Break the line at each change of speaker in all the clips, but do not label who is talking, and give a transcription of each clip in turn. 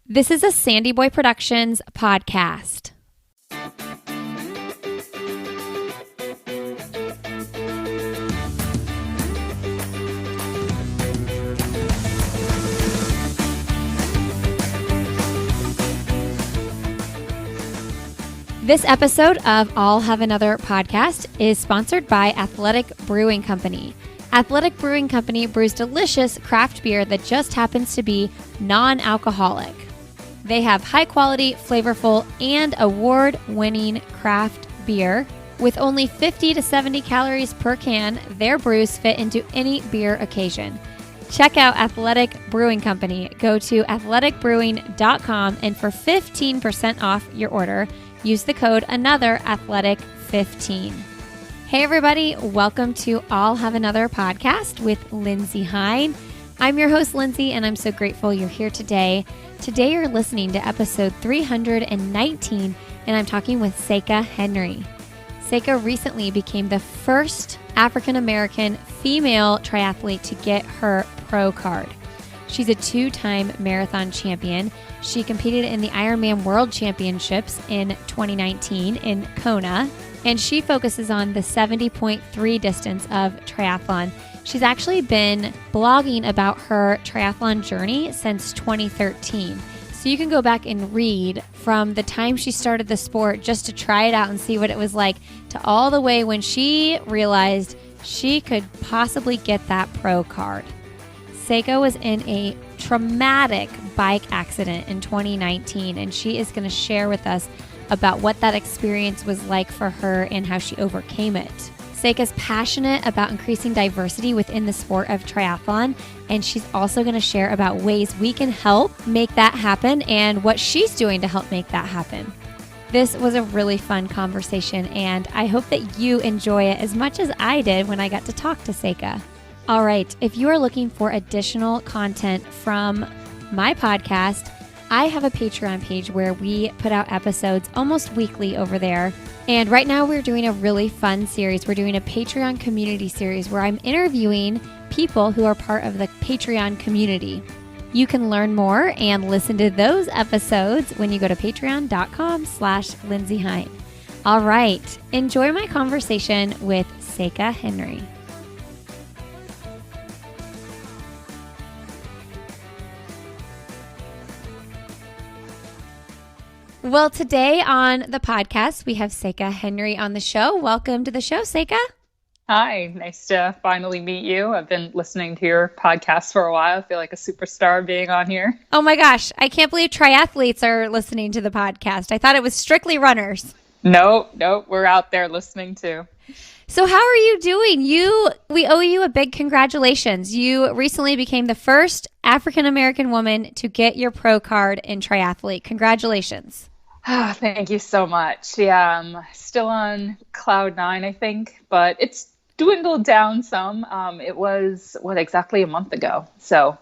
This is a Sandy Boy Productions podcast. This episode of I'll Have Another podcast is sponsored by Athletic Brewing Company. Athletic Brewing Company brews delicious craft beer that just happens to be non-alcoholic. They have high-quality, flavorful, and award-winning craft beer. With only 50 to 70 calories per can, their brews fit into any beer occasion. Check out Athletic Brewing Company. Go to athleticbrewing.com and for 15% off your order, use the code ANOTHERATHLETIC15. Hey everybody, welcome to I'll Have Another podcast with Lindsay Hine. I'm your host, Lindsay, and I'm so grateful you're here today. Today you're listening to episode 319, and I'm talking with Sika Henry. Sika recently became the first African-American female triathlete to get her pro card. She's a two-time marathon champion. She competed in the Ironman World Championships in 2019 in Kona, and she focuses on the 70.3 distance of triathlon. She's actually been blogging about her triathlon journey since 2013. So you can go back and read from the time she started the sport just to try it out and see what it was like to all the way when she realized she could possibly get that pro card. Sika was in a traumatic bike accident in 2019, and she is going to share with us about what that experience was like for her and how she overcame it. Sika's passionate about increasing diversity within the sport of triathlon, and she's also going to share about ways we can help make that happen and what she's doing to help make that happen. This was a really fun conversation, and I hope that you enjoy it as much as I did when I got to talk to Sika. All right, if you are looking for additional content from my podcast, I have a Patreon page where we put out episodes almost weekly over there. And right now we're doing a really fun series. We're doing a Patreon community series where I'm interviewing people who are part of the Patreon community. You can learn more and listen to those episodes when you go to patreon.com/Lindsay Hine. All right, enjoy my conversation with Sika Henry. Well, today on the podcast, we have Sika Henry on the show. Welcome to the show, Sika.
Hi, nice to finally meet you. I've been listening to your podcast for a while. I feel like a superstar being on here.
Oh my gosh, I can't believe triathletes are listening to the podcast. I thought it was strictly runners.
Nope, we're out there listening too.
So how are you doing? We owe you a big congratulations. You recently became the first African-American woman to get your pro card in triathlete. Congratulations.
Oh, thank you so much. Yeah, I'm still on cloud 9, I think, but it's dwindled down some. It was, exactly a month ago. So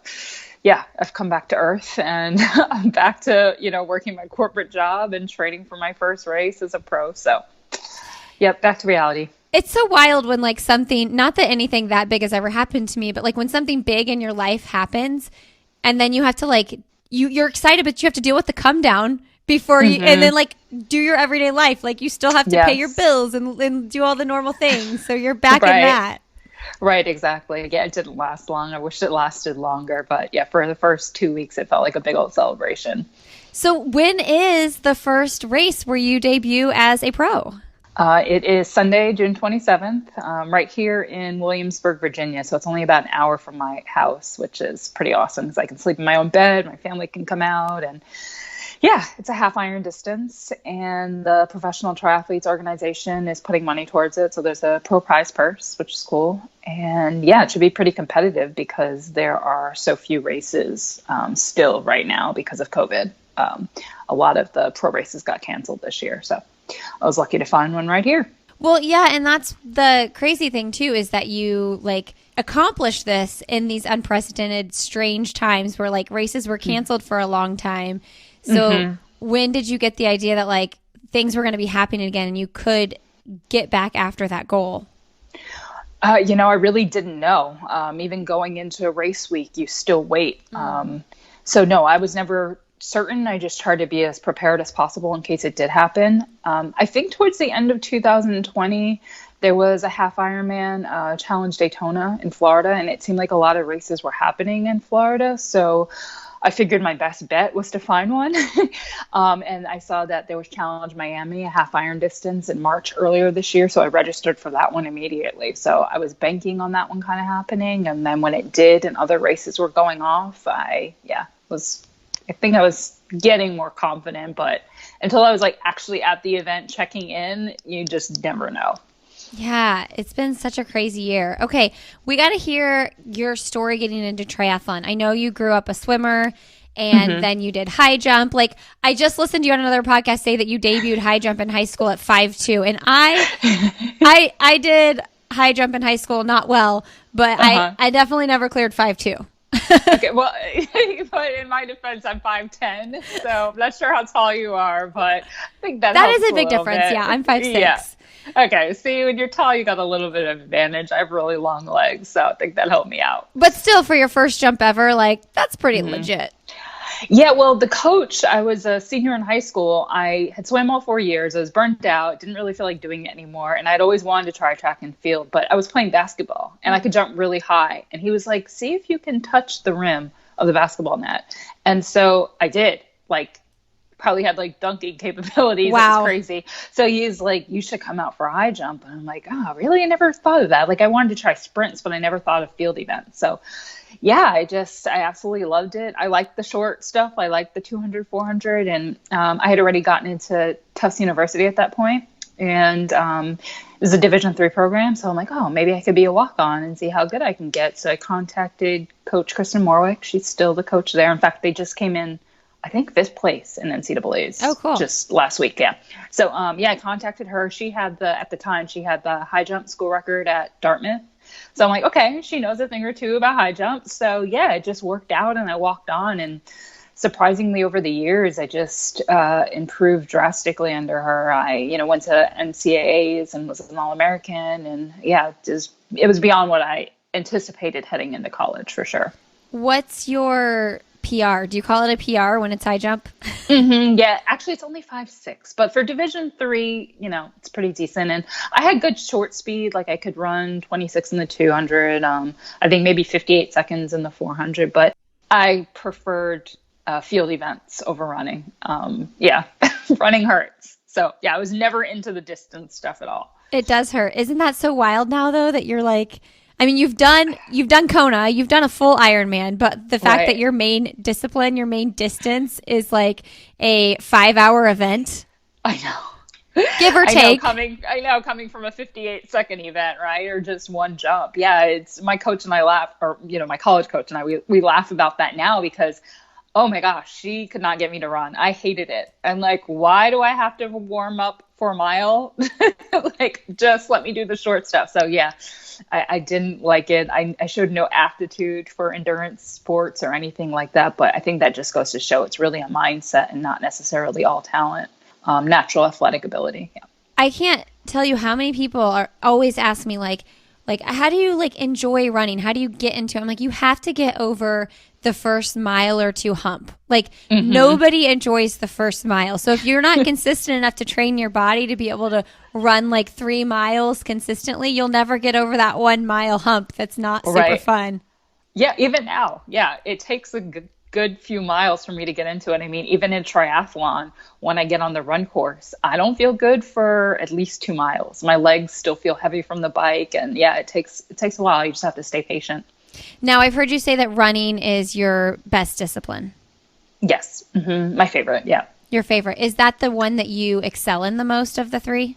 yeah, I've come back to earth and I'm back to, working my corporate job and training for my first race as a pro. So yep, back to reality.
It's so wild when something, not that anything that big has ever happened to me, but when something big in your life happens and then you have to you're excited, but you have to deal with the come down before you, and then do your everyday life. You still have to pay your bills and do all the normal things. So you're back in that.
Right, exactly. Yeah, it didn't last long. I wish it lasted longer, but yeah, for the first 2 weeks, it felt like a big old celebration.
So when is the first race where you debut as a pro?
It is Sunday, June 27th, right here in Williamsburg, Virginia. So it's only about an hour from my house, which is pretty awesome because I can sleep in my own bed. My family can come out, and yeah, it's a half iron distance, and the Professional Triathletes Organization is putting money towards it. So there's a pro prize purse, which is cool. And yeah, it should be pretty competitive because there are so few races still right now because of COVID. A lot of the pro races got canceled this year. So I was lucky to find one right here.
Well, yeah, and that's the crazy thing too, is that you accomplished this in these unprecedented, strange times where races were canceled for a long time. So when did you get the idea that things were going to be happening again and you could get back after that goal?
I really didn't know. Even going into race week, you still wait. So no, I was never certain. I just tried to be as prepared as possible in case it did happen. I think towards the end of 2020, there was a half Ironman Challenge Daytona in Florida, and it seemed like a lot of races were happening in Florida. So I figured my best bet was to find one. And I saw that there was Challenge Miami, a half iron distance in March earlier this year. So I registered for that one immediately. So I was banking on that one kind of happening. And then when it did and other races were going off, I think I was getting more confident, but until I was like actually at the event checking in, you just never know.
Yeah, it's been such a crazy year. Okay, we got to hear your story getting into triathlon. I know you grew up a swimmer and then you did high jump. Like, I just listened to you on another podcast say that you debuted high jump in high school at 5'2", and I did high jump in high school, not well, but I definitely never cleared 5'2".
Okay, well, but in my defense, I'm 5'10", so I'm not sure how tall you are, but I think that
is a big difference. Yeah, I'm 5'6".
Yeah. Okay, see, when you're tall, you got a little bit of advantage. I have really long legs, so I think that helped me out.
But still, for your first jump ever, like, that's pretty legit.
Yeah, well, the coach, I was a senior in high school. I had swam all 4 years. I was burnt out, didn't really feel like doing it anymore. And I'd always wanted to try track and field, but I was playing basketball and I could jump really high. And he was like, see if you can touch the rim of the basketball net. And so I did, like, probably had like dunking capabilities. Wow. It was crazy. So he's like, you should come out for a high jump. And I'm like, oh, really? I never thought of that. Like, I wanted to try sprints, but I never thought of field events. So yeah, I absolutely loved it. I liked the short stuff. I liked the 200, 400. And I had already gotten into Tufts University at that point. And it was a Division III program. So I'm like, oh, maybe I could be a walk-on and see how good I can get. So I contacted Coach Kristen Morwick. She's still the coach there. In fact, they just came in, I think, 5th place in NCAA's.
Oh, cool.
Just last week. Yeah. So, I contacted her. She had at the time, the high jump school record at Dartmouth. So I'm like, okay, she knows a thing or two about high jump. So yeah, it just worked out and I walked on, and surprisingly over the years, I just improved drastically under her. I, went to NCAAs and was an All-American, and yeah, it was beyond what I anticipated heading into college for sure.
What's your PR? Do you call it a PR when it's high jump?
Yeah, actually it's only 5'6", but for Division III, it's pretty decent. And I had good short speed, like I could run 26 in the 200. I think maybe 58 seconds in the 400, but I preferred field events over running. Running hurts. So yeah, I was never into the distance stuff at all.
It does hurt. Isn't that so wild now though, that you're like, I mean, you've done Kona, you've done a full Ironman, but the fact that your main discipline, your main distance is like a 5-hour event.
I know.
Give or take.
I know, coming from a 58-second event, right? Or just one jump. Yeah, it's my coach and I laugh, or, my college coach and I, we laugh about that now because, oh my gosh, she could not get me to run. I hated it. I'm like, why do I have to warm up for a mile? Like, just let me do the short stuff. So yeah, I didn't like it. I showed no aptitude for endurance sports or anything like that. But I think that just goes to show it's really a mindset and not necessarily all talent, natural athletic ability. Yeah.
I can't tell you how many people are always ask me like, how do you like enjoy running? How do you get into it? I'm like, you have to get over the first mile or two hump. Like nobody enjoys the first mile. So if you're not consistent enough to train your body to be able to run like 3 miles consistently, you'll never get over that 1 mile hump. That's not super fun.
Yeah. Even now. Yeah. It takes a good few miles for me to get into it. I mean, even in triathlon, when I get on the run course, I don't feel good for at least 2 miles. My legs still feel heavy from the bike. And yeah, it takes a while. You just have to stay patient.
Now, I've heard you say that running is your best discipline.
Yes. My favorite. Yeah.
Your favorite. Is that the one that you excel in the most of the 3?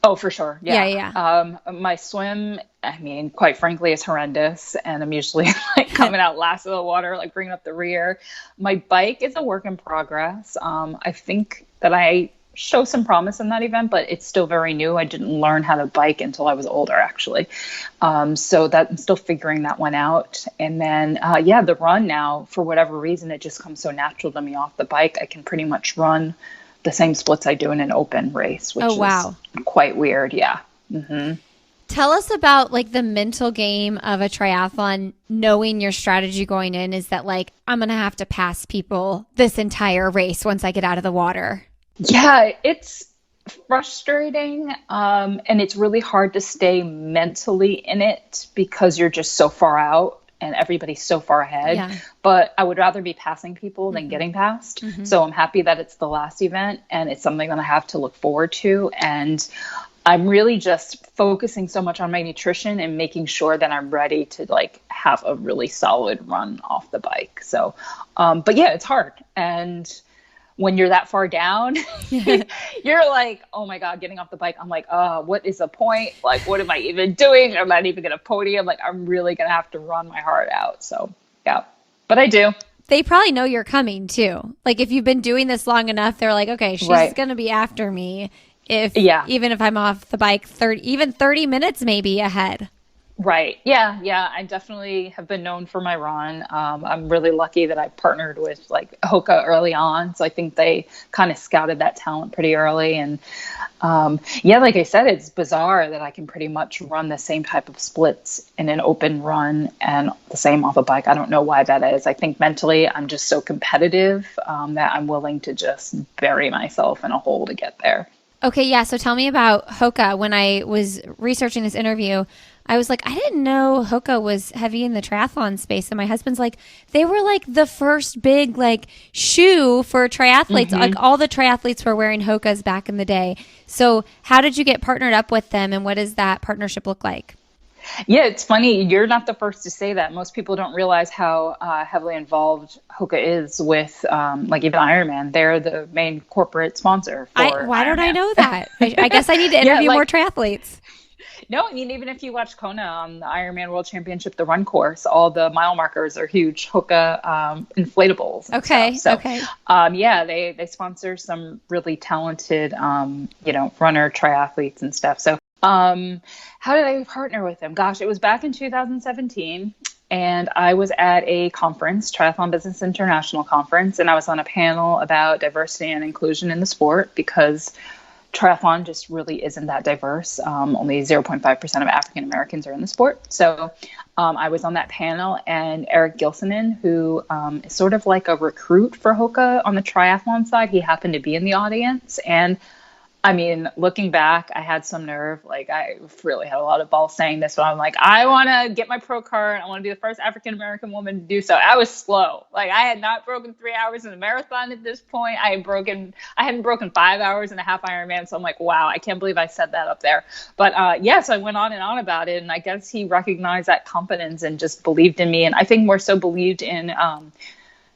Oh, for sure. Yeah.
Yeah.
My swim, I mean, quite frankly, is horrendous. And I'm usually like coming out last of the water, like bringing up the rear. My bike is a work in progress. I think that I show some promise in that event, but it's still very new. I didn't learn how to bike until I was older, actually. So that I'm still figuring that one out. And then, the run now, for whatever reason, it just comes so natural to me off the bike. I can pretty much run the same splits I do in an open race, which is quite weird. Yeah.
Tell us about like the mental game of a triathlon, knowing your strategy going in is that like, I'm going to have to pass people this entire race once I get out of the water.
Yeah, it's frustrating. And it's really hard to stay mentally in it because you're just so far out and everybody's so far ahead.
Yeah.
But I would rather be passing people than
Mm-hmm.
getting passed.
Mm-hmm.
So I'm happy that it's the last event and it's something that I have to look forward to. And I'm really just focusing so much on my nutrition and making sure that I'm ready to like have a really solid run off the bike. So, but yeah, it's hard. And when you're that far down, you're like, oh my God, getting off the bike. I'm like, what is the point? Like, what am I even doing? I'm not even going to podium. Like, I'm really going to have to run my heart out. So, yeah, but I do.
They probably know you're coming too. Like if you've been doing this long enough, they're like, okay, she's
Right.
going to be after me.
Yeah.
Even if I'm off the bike 30 minutes maybe ahead.
Right. Yeah. I definitely have been known for my run. I'm really lucky that I partnered with like Hoka early on. So I think they kind of scouted that talent pretty early. And yeah, like I said, it's bizarre that I can pretty much run the same type of splits in an open run and the same off a bike. I don't know why that is. I think mentally I'm just so competitive that I'm willing to just bury myself in a hole to get there.
Okay, yeah. So tell me about Hoka. When I was researching this interview, I was like, I didn't know Hoka was heavy in the triathlon space. And my husband's like, they were like the first big like shoe for triathletes.
Mm-hmm.
Like all the triathletes were wearing Hokas back in the day. So how did you get partnered up with them and what does that partnership look like?
Yeah, it's funny. You're not the first to say that. Most people don't realize how heavily involved Hoka is with, like even Ironman. They're the main corporate sponsor for
Why don't I
Ironman.
know that? I guess I need to interview more triathletes.
No, I mean, even if you watch Kona on the Ironman World Championship, the run course, all the mile markers are huge Hoka inflatables.
Okay.
Stuff. So, yeah, they sponsor some really talented, runner triathletes and stuff. So, how did I partner with them? Gosh, it was back in 2017. And I was at a conference, Triathlon Business International Conference, and I was on a panel about diversity and inclusion in the sport because triathlon just really isn't that diverse. Only 0.5% of African Americans are in the sport. So I was on that panel, and Eric Gilsonen, who is sort of like a recruit for Hoka on the triathlon side, he happened to be in the audience. And I mean, looking back, I had some nerve. Like, I really had a lot of balls saying this, but I'm like, I want to get my pro card. I want to be the first African-American woman to do so. I was slow. Like, I had not broken 3 hours in a marathon at this point. I hadn't broken 5 hours in a half Ironman. So I'm like, wow, I can't believe I said that up there. But yes, I went on and on about it. And I guess he recognized that competence and just believed in me. And I think more so believed in,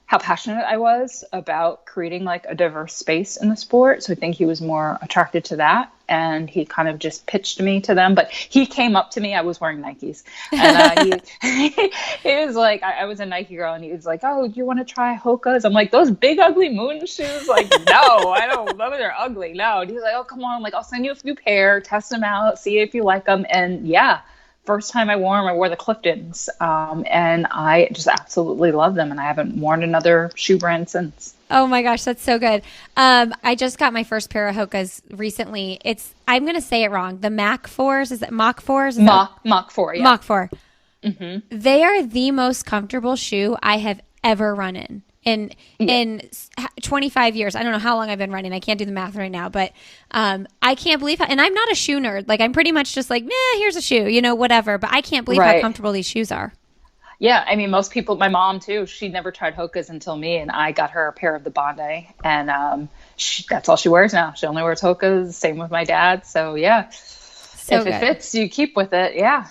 how passionate I was about creating like a diverse space in the sport. So I think he was more attracted to that. And he kind of just pitched me to them. But he came up to me. I was wearing Nikes. And he was like, I was a Nike girl. And he was like, oh, do you want to try Hokas? I'm like, those big, ugly moon shoes? Like, no, I don't. Those are ugly. No. And he was like, oh, come on. Like, I'll send you a few pair, test them out, see if you like them. And yeah. First time I wore them, I wore the Cliftons, and I just absolutely love them, and I haven't worn another shoe brand since.
Oh my gosh, that's so good. I just got my first pair of Hokas recently. I'm going to say it wrong. The Mach 4s, is it Mach 4s?
Mach 4, yeah.
Mach 4.
Mm-hmm.
They are the most comfortable shoe I have ever run in. In 25 years. I don't know how long I've been running. I can't do the math right now, but I can't believe and I'm not a shoe nerd. Like I'm pretty much just like, here's a shoe, whatever. But I can't believe how comfortable these shoes are.
Yeah, I mean, most people, my mom too, she never tried Hokas until me, and I got her a pair of the Bondi, and that's all she wears now. She only wears Hokas, same with my dad. So yeah, if it fits, you keep with it. Yeah.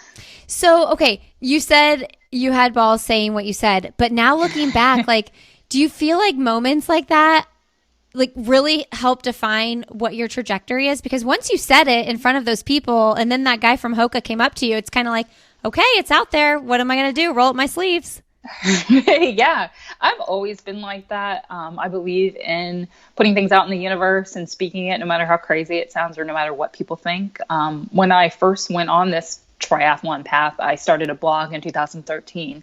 So, okay, you said you had balls saying what you said, but now looking back, like, do you feel like moments like that like really help define what your trajectory is? Because once you said it in front of those people and then that guy from Hoka came up to you, it's kind of like, okay, it's out there. What am I going to do? Roll up my sleeves.
Yeah, I've always been like that. I believe in putting things out in the universe and speaking it no matter how crazy it sounds or no matter what people think. When I first went on this triathlon path, I started a blog in 2013.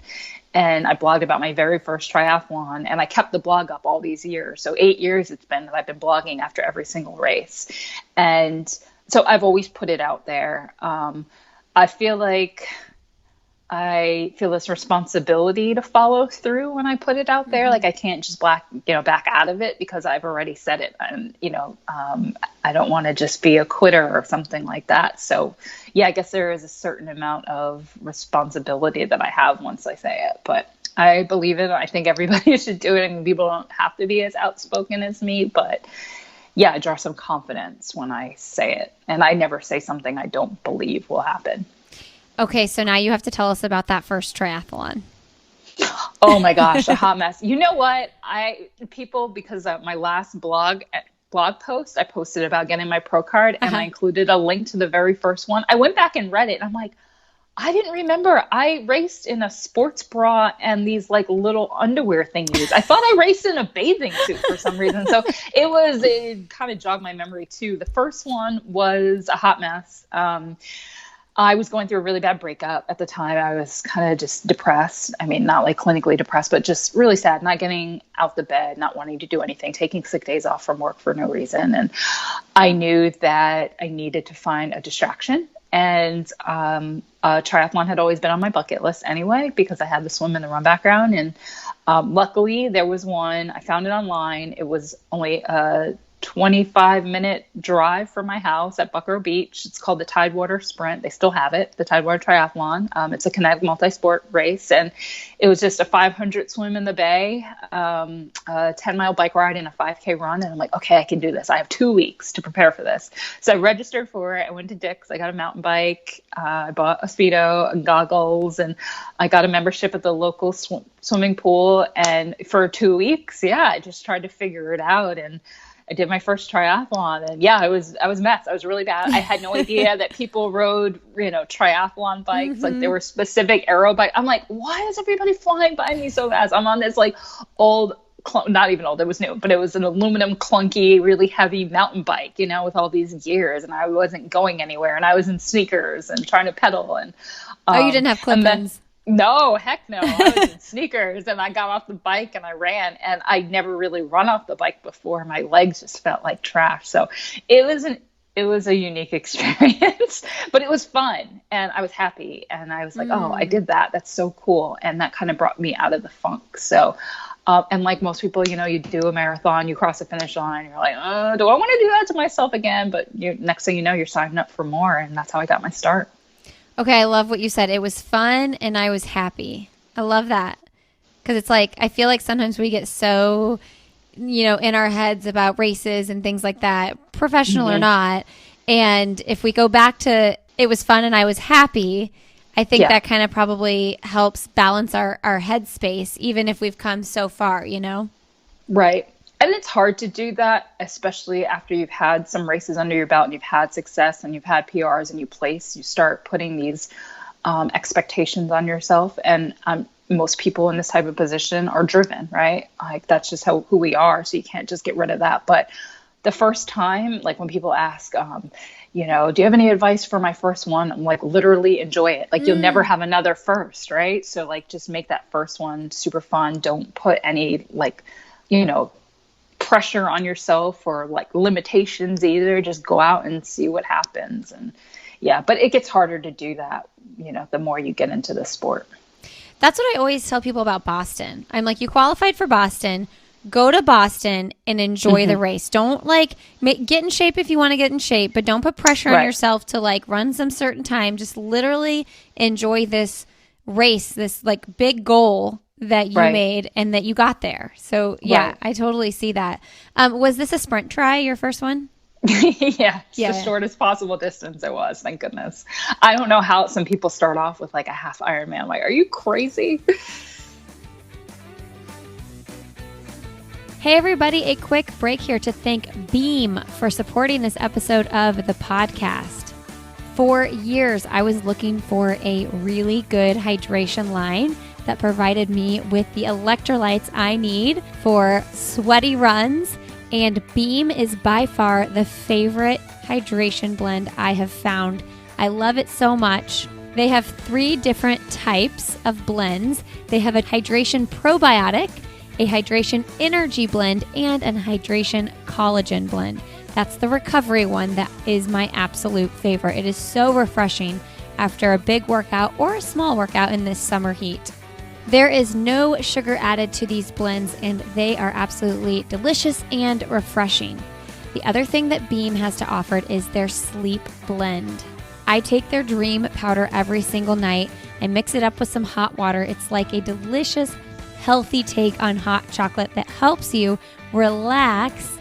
And I blogged about my very first triathlon, and I kept the blog up all these years. So 8 years it's been that I've been blogging after every single race. And so I've always put it out there. I feel like I feel this responsibility to follow through when I put it out there. Like I can't just back out of it because I've already said it. And, I don't want to just be a quitter or something like that. So yeah, I guess there is a certain amount of responsibility that I have once I say it, but I believe it. I think everybody should do it, and people don't have to be as outspoken as me, but yeah, I draw some confidence when I say it. And I never say something I don't believe will happen.
Okay, so now you have to tell us about that first triathlon.
Oh my gosh, a hot mess. You know what? Because my last blog post, I posted about getting my pro card, and I included a link to the very first one. I went back and read it, and I'm like, I didn't remember. I raced in a sports bra and these like little underwear thingies. I thought I raced in a bathing suit for some reason. So it kind of jogged my memory too. The first one was a hot mess. I was going through a really bad breakup at the time. I was kind of just depressed. I mean, not like clinically depressed, but just really sad, not getting out the bed, not wanting to do anything, taking sick days off from work for no reason. And I knew that I needed to find a distraction. And triathlon had always been on my bucket list anyway, because I had the swim and the run background. And luckily there was one. I found it online. It was only a 25-minute drive from my house at Buckrow Beach. It's called the Tidewater Sprint. They still have it, the Tidewater Triathlon. It's a kinetic multi-sport race, and it was just a 500 swim in the bay, a 10-mile bike ride, and a 5K run. And I'm like, okay, I can do this. I have 2 weeks to prepare for this. So I registered for it. I went to Dick's. I got a mountain bike. I bought a Speedo and goggles, and I got a membership at the local swimming pool. And for 2 weeks, I just tried to figure it out. And I did my first triathlon, and I was a mess. I was really bad. I had no idea that people rode, triathlon bikes. Like there were specific aero bikes. I'm like, why is everybody flying by me so fast? I'm on this like old, not even old, it was new, but it was an aluminum clunky, really heavy mountain bike, with all these gears, and I wasn't going anywhere, and I was in sneakers and trying to pedal. And
you didn't have clip-ins?
No, heck no. I was in sneakers, and I got off the bike and I ran, and I'd never really run off the bike before. My legs just felt like trash. So it was a unique experience, but it was fun, and I was happy, and I was like, oh, I did that. That's so cool. And that kind of brought me out of the funk. So, and like most people, you do a marathon, you cross the finish line, you're like, oh, do I want to do that to myself again? But next thing you know, you're signing up for more. And that's how I got my start.
Okay, I love what you said. It was fun and I was happy. I love that. Because it's like, I feel like sometimes we get so, in our heads about races and things like that, professional or not. And if we go back to it was fun and I was happy, I think that kind of probably helps balance our headspace, even if we've come so far,
Right. And it's hard to do that, especially after you've had some races under your belt and you've had success and you've had PRs and you start putting these expectations on yourself. And most people in this type of position are driven, right? Like that's just who we are. So you can't just get rid of that. But the first time, like when people ask, do you have any advice for my first one? I'm like, literally enjoy it. Like you'll never have another first, right? So like just make that first one super fun. Don't put any pressure on yourself or like limitations either. Just go out and see what happens. And but it gets harder to do that, the more you get into the sport.
That's what I always tell people about Boston. I'm like, you qualified for Boston, go to Boston and enjoy the race. Don't get in shape if you want to get in shape, but don't put pressure on yourself to like run some certain time. Just literally enjoy this race, this like big goal that you made and that you got there. So I totally see that. Was this a sprint try, your first one?
The shortest possible distance it was, thank goodness. I don't know how some people start off with like a half Ironman. Like, are you crazy?
Hey everybody, a quick break here to thank Beam for supporting this episode of the podcast. For years, I was looking for a really good hydration line that provided me with the electrolytes I need for sweaty runs, and Beam is by far the favorite hydration blend I have found. I love it so much. They have 3 different types of blends. They have a hydration probiotic, a hydration energy blend, and a hydration collagen blend. That's the recovery one that is my absolute favorite. It is so refreshing after a big workout or a small workout in this summer heat. There is no sugar added to these blends, and they are absolutely delicious and refreshing. The other thing that Beam has to offer is their sleep blend. I take their Dream powder every single night. I mix it up with some hot water. It's like a delicious, healthy take on hot chocolate that helps you relax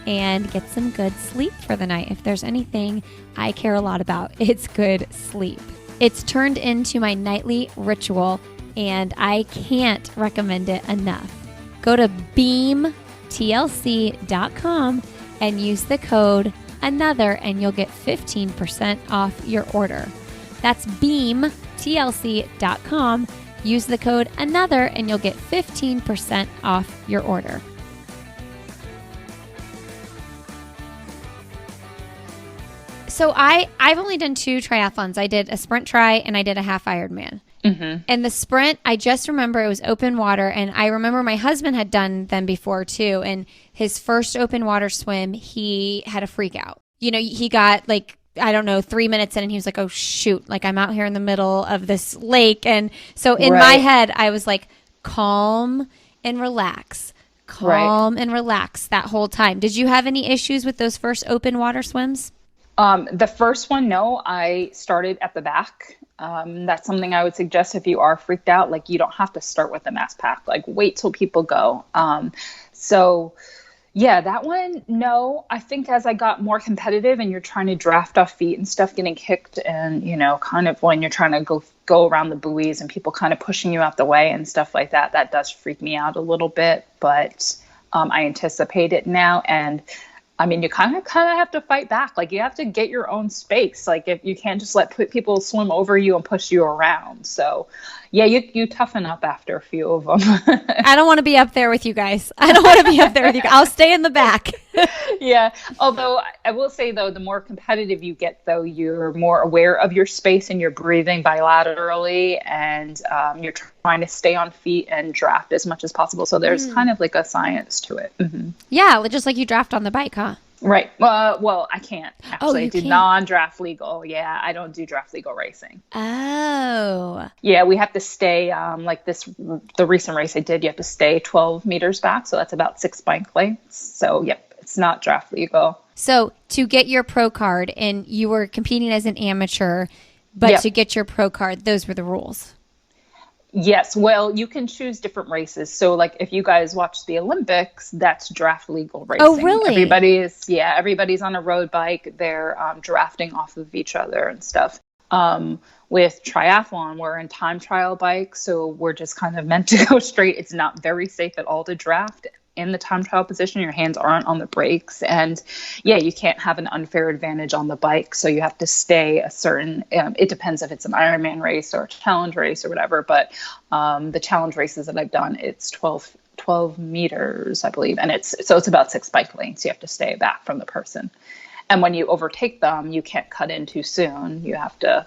and get some good sleep for the night. If there's anything I care a lot about, it's good sleep. It's turned into my nightly ritual, and I can't recommend it enough. Go to beamtlc.com and use the code ANOTHER, and you'll get 15% off your order. That's beamtlc.com. Use the code ANOTHER, and you'll get 15% off your order. So I've only done 2 triathlons. I did a sprint tri and I did a half Ironman. Mm-hmm. And the sprint, I just remember it was open water, and I remember my husband had done them before too. And his first open water swim, he had a freak out. You know, he got 3 minutes in, and he was like, oh shoot, like I'm out here in the middle of this lake. And so in my head, I was like, calm and relax, and relax that whole time. Did you have any issues with those first open water swims?
The first one, no, I started at the back. That's something I would suggest if you are freaked out. Like, you don't have to start with a mass pack. Like, wait till people go. So yeah, that one, no. I think as I got more competitive and you're trying to draft off feet and stuff, getting kicked, and, you know, kind of when you're trying to go around the buoys and people kind of pushing you out the way and stuff like that, that does freak me out a little bit. But I anticipate it now. And I mean, you kind of have to fight back. Like, you have to get your own space. Like, if you can't just let people swim over you and push you around. So yeah, you toughen up after a few of them.
I don't want to be up there with you guys. I'll stay in the back.
Yeah. Although I will say, though, the more competitive you get, though, you're more aware of your space and you're breathing bilaterally, and you're trying to stay on feet and draft as much as possible. So there's kind of like a science to it. Mm-hmm.
Yeah, just like you draft on the bike, huh?
Right. Well, I can't actually. I do
can't.
non-draft legal. Yeah, I don't do draft legal racing.
Oh.
Yeah, we have to stay, the recent race I did, you have to stay 12 meters back. So that's about 6 bike lengths. So, yep, it's not draft legal.
So to get your pro card, and you were competing as an amateur, but to get your pro card, those were the rules.
Yes. Well, you can choose different races. So, like, if you guys watch the Olympics, that's draft legal racing.
Oh, really?
Everybody's on a road bike. They're drafting off of each other and stuff. With triathlon, we're in time trial bikes, so we're just kind of meant to go straight. It's not very safe at all to draft in the time trial position. Your hands aren't on the brakes, and you can't have an unfair advantage on the bike. So you have to stay a certain, it depends if it's an Ironman race or a challenge race or whatever, but the challenge races that I've done, it's 12 meters, I believe. And it's about 6 bike lengths. You have to stay back from the person. And when you overtake them, you can't cut in too soon. You have to,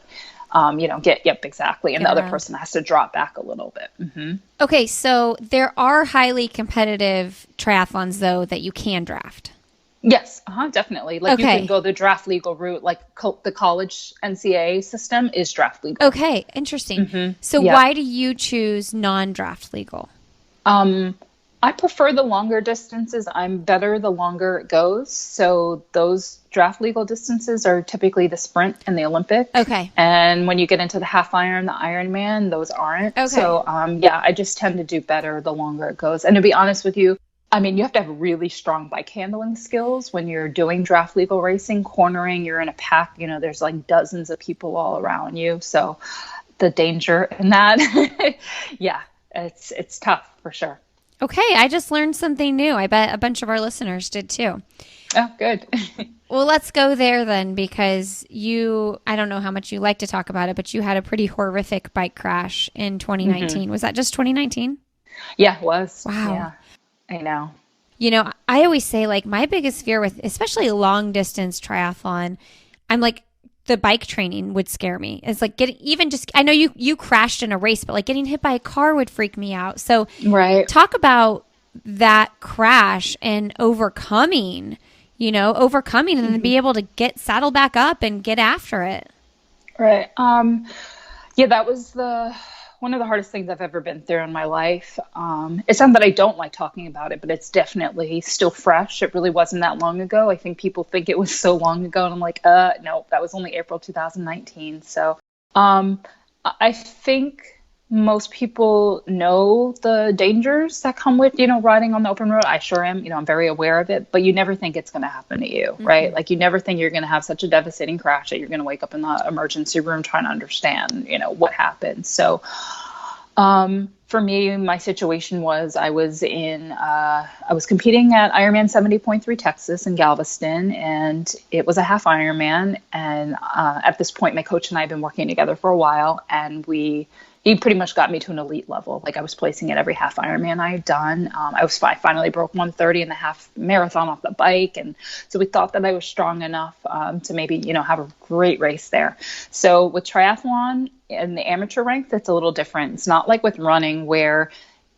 exactly. And the other person has to drop back a little bit. Mm-hmm. Okay.
So there are highly competitive triathlons, though, that you can draft.
Yes, definitely. Like, you can go the draft legal route, like the college NCAA system is draft legal.
Okay. Interesting. Mm-hmm. So why do you choose non-draft legal?
I prefer the longer distances. I'm better the longer it goes. So those draft legal distances are typically the sprint and the Olympic.
Okay.
And when you get into the half iron, the Ironman, those aren't. Okay. So I just tend to do better the longer it goes. And to be honest with you, I mean, you have to have really strong bike handling skills when you're doing draft legal racing, cornering, you're in a pack, there's like dozens of people all around you. So the danger in that, it's tough for sure.
Okay, I just learned something new. I bet a bunch of our listeners did too.
Oh, good.
Well, let's go there then, because I don't know how much you like to talk about it, but you had a pretty horrific bike crash in 2019. Mm-hmm. Was that just 2019?
Yeah, it was.
Wow.
Yeah, I know.
I always say, like, my biggest fear with especially long distance triathlon, I'm like, the bike training would scare me. It's like I know you crashed in a race, but like getting hit by a car would freak me out. So talk about that crash and overcoming and then be able to get saddle back up and get after it.
Right. Yeah, that was one of the hardest things I've ever been through in my life. It's not that I don't like talking about it, but it's definitely still fresh. It really wasn't that long ago. I think people think it was so long ago, and I'm like, no, that was only April 2019. So, I think most people know the dangers that come with, riding on the open road. I sure am. I'm very aware of it, but you never think it's going to happen to you, right? Like you never think you're going to have such a devastating crash that you're going to wake up in the emergency room trying to understand, what happened. So, for me, my situation was I was competing at Ironman 70.3 Texas in Galveston, and it was a half Ironman. And at this point, my coach and I had been working together for a while, and he pretty much got me to an elite level. Like I was placing at every half Ironman I had done. I finally broke 1:30 in the half marathon off the bike. And so we thought that I was strong enough to maybe, have a great race there. So with triathlon in the amateur rank, that's a little different. It's not like with running where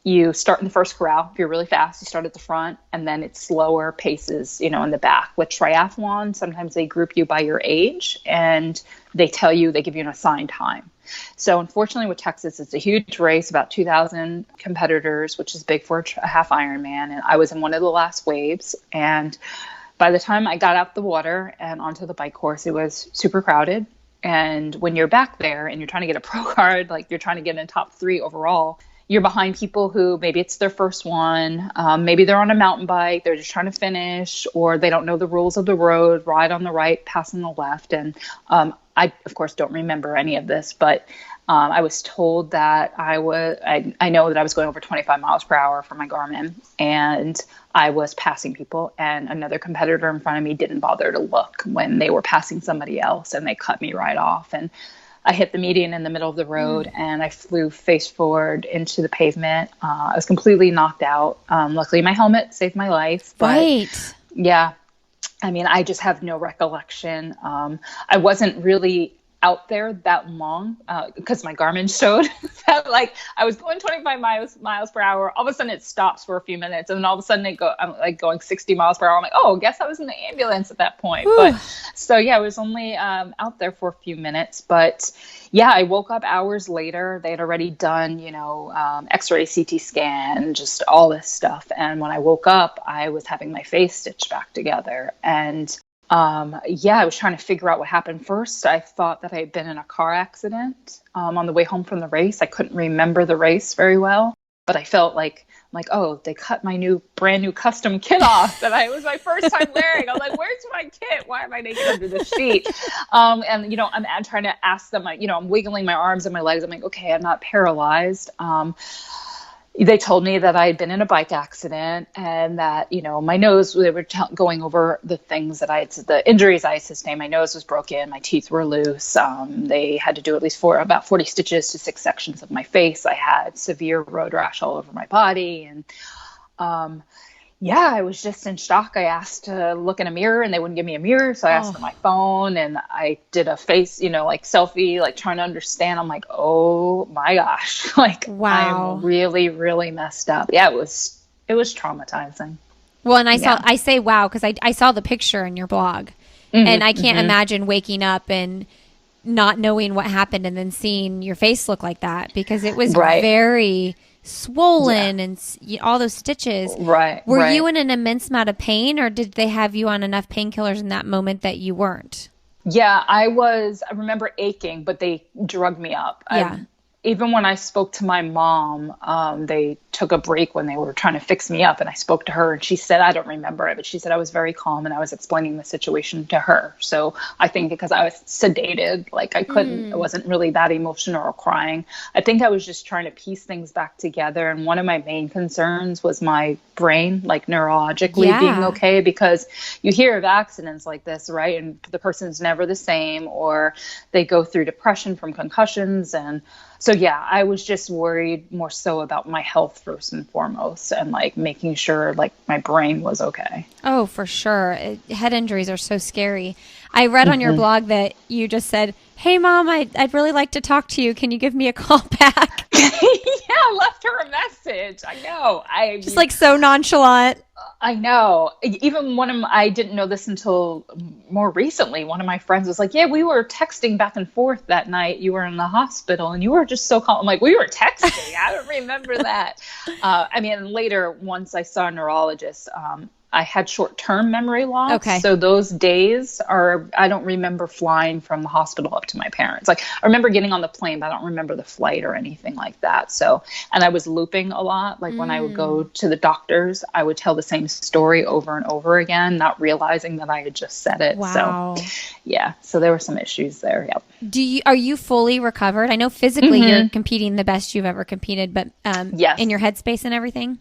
you start in the first corral. If you're really fast, you start at the front, and then it's slower paces, in the back. With triathlon, sometimes they group you by your age, and they give you an assigned time. So unfortunately with Texas, it's a huge race, about 2,000 competitors, which is big for a half Ironman. And I was in one of the last waves. And by the time I got out the water and onto the bike course, it was super crowded. And when you're back there and you're trying to get a pro card, like you're trying to get in top 3 overall, you're behind people who maybe it's their first one. Maybe they're on a mountain bike. They're just trying to finish, or they don't know the rules of the road, ride on the right, pass on the left. And I, of course, don't remember any of this, but I was told that I know that I was going over 25 miles per hour for my Garmin, and I was passing people, and another competitor in front of me didn't bother to look when they were passing somebody else, and they cut me right off. And I hit the median in the middle of the road, and I flew face forward into the pavement. I was completely knocked out. Luckily, my helmet saved my life.
Right.
Yeah. I mean, I just have no recollection. I wasn't really out there that long because my Garmin showed that I was going 25 miles per hour. All of a sudden it stops for a few minutes, and then all of a sudden I'm going 60 miles per hour. I'm like, oh, I guess I was in the ambulance at that point.
Whew.
But so yeah, I was only out there for a few minutes. But yeah, I woke up hours later. They had already done, X-ray, CT scan, just all this stuff. And when I woke up, I was having my face stitched back together. And I was trying to figure out what happened first. I thought that I had been in a car accident on the way home from the race. I couldn't remember the race very well, but I felt like, oh, they cut my brand new custom kit off that it was my first time wearing. I'm like, where's my kit? Why am I naked under the sheet? I'm trying to ask them, I'm wiggling my arms and my legs. I'm like, okay, I'm not paralyzed. They told me that I had been in a bike accident, and that, my nose, they were going over the things the injuries I sustained. My nose was broken. My teeth were loose. They had to do at least about 40 stitches to 6 sections of my face. I had severe road rash all over my body. And, I was just in shock. I asked to look in a mirror, and they wouldn't give me a mirror. So I asked for my phone, and I did a face, selfie, trying to understand. I'm like, oh my gosh,
wow.
I'm really, really messed up. Yeah, it was traumatizing.
Well, and I say wow, because I saw the picture in your blog, and I can't imagine waking up and not knowing what happened and then seeing your face look like that, because it was very swollen and all those stitches.
Right.
Were you in an immense amount of pain, or did they have you on enough painkillers in that moment that you weren't?
Yeah, I remember aching, but they drugged me up.
Yeah.
Even when I spoke to my mom, they took a break when they were trying to fix me up, and I spoke to her, and she said, I don't remember it, but she said I was very calm and I was explaining the situation to her. So I think because I was sedated, I wasn't really that emotional or crying. I think I was just trying to piece things back together. And one of my main concerns was my brain, neurologically being okay, because you hear of accidents like this, right? And the person's never the same, or they go through depression from concussions. And so, I was just worried more so about my health first and foremost, and making sure my brain was okay.
Oh, for sure. Head injuries are so scary. I read on your blog that you just said, hey, Mom, I'd really like to talk to you. Can you give me a call back?
I left her a message. I know.
Just so nonchalant.
I know. Even I didn't know this until more recently. One of my friends was like, yeah, we were texting back and forth that night. You were in the hospital and you were just so calm. I'm like, we were texting. I don't remember that. I mean, later, once I saw a neurologist, I had short-term memory loss.
Okay.
So those days I don't remember flying from the hospital up to my parents. Like I remember getting on the plane, but I don't remember the flight or anything like that. So, and I was looping a lot. Like when I would go to the doctors, I would tell the same story over and over again, not realizing that I had just said it.
Wow.
So yeah, so there were some issues there. Yep.
Are you fully recovered? I know physically you're competing the best you've ever competed, but
yes.
In your headspace and everything?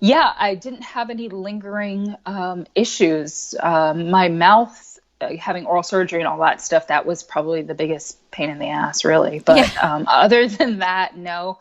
Yeah, I didn't have any lingering issues. My mouth, having oral surgery and all that stuff, that was probably the biggest pain in the ass, really. But other than that, no.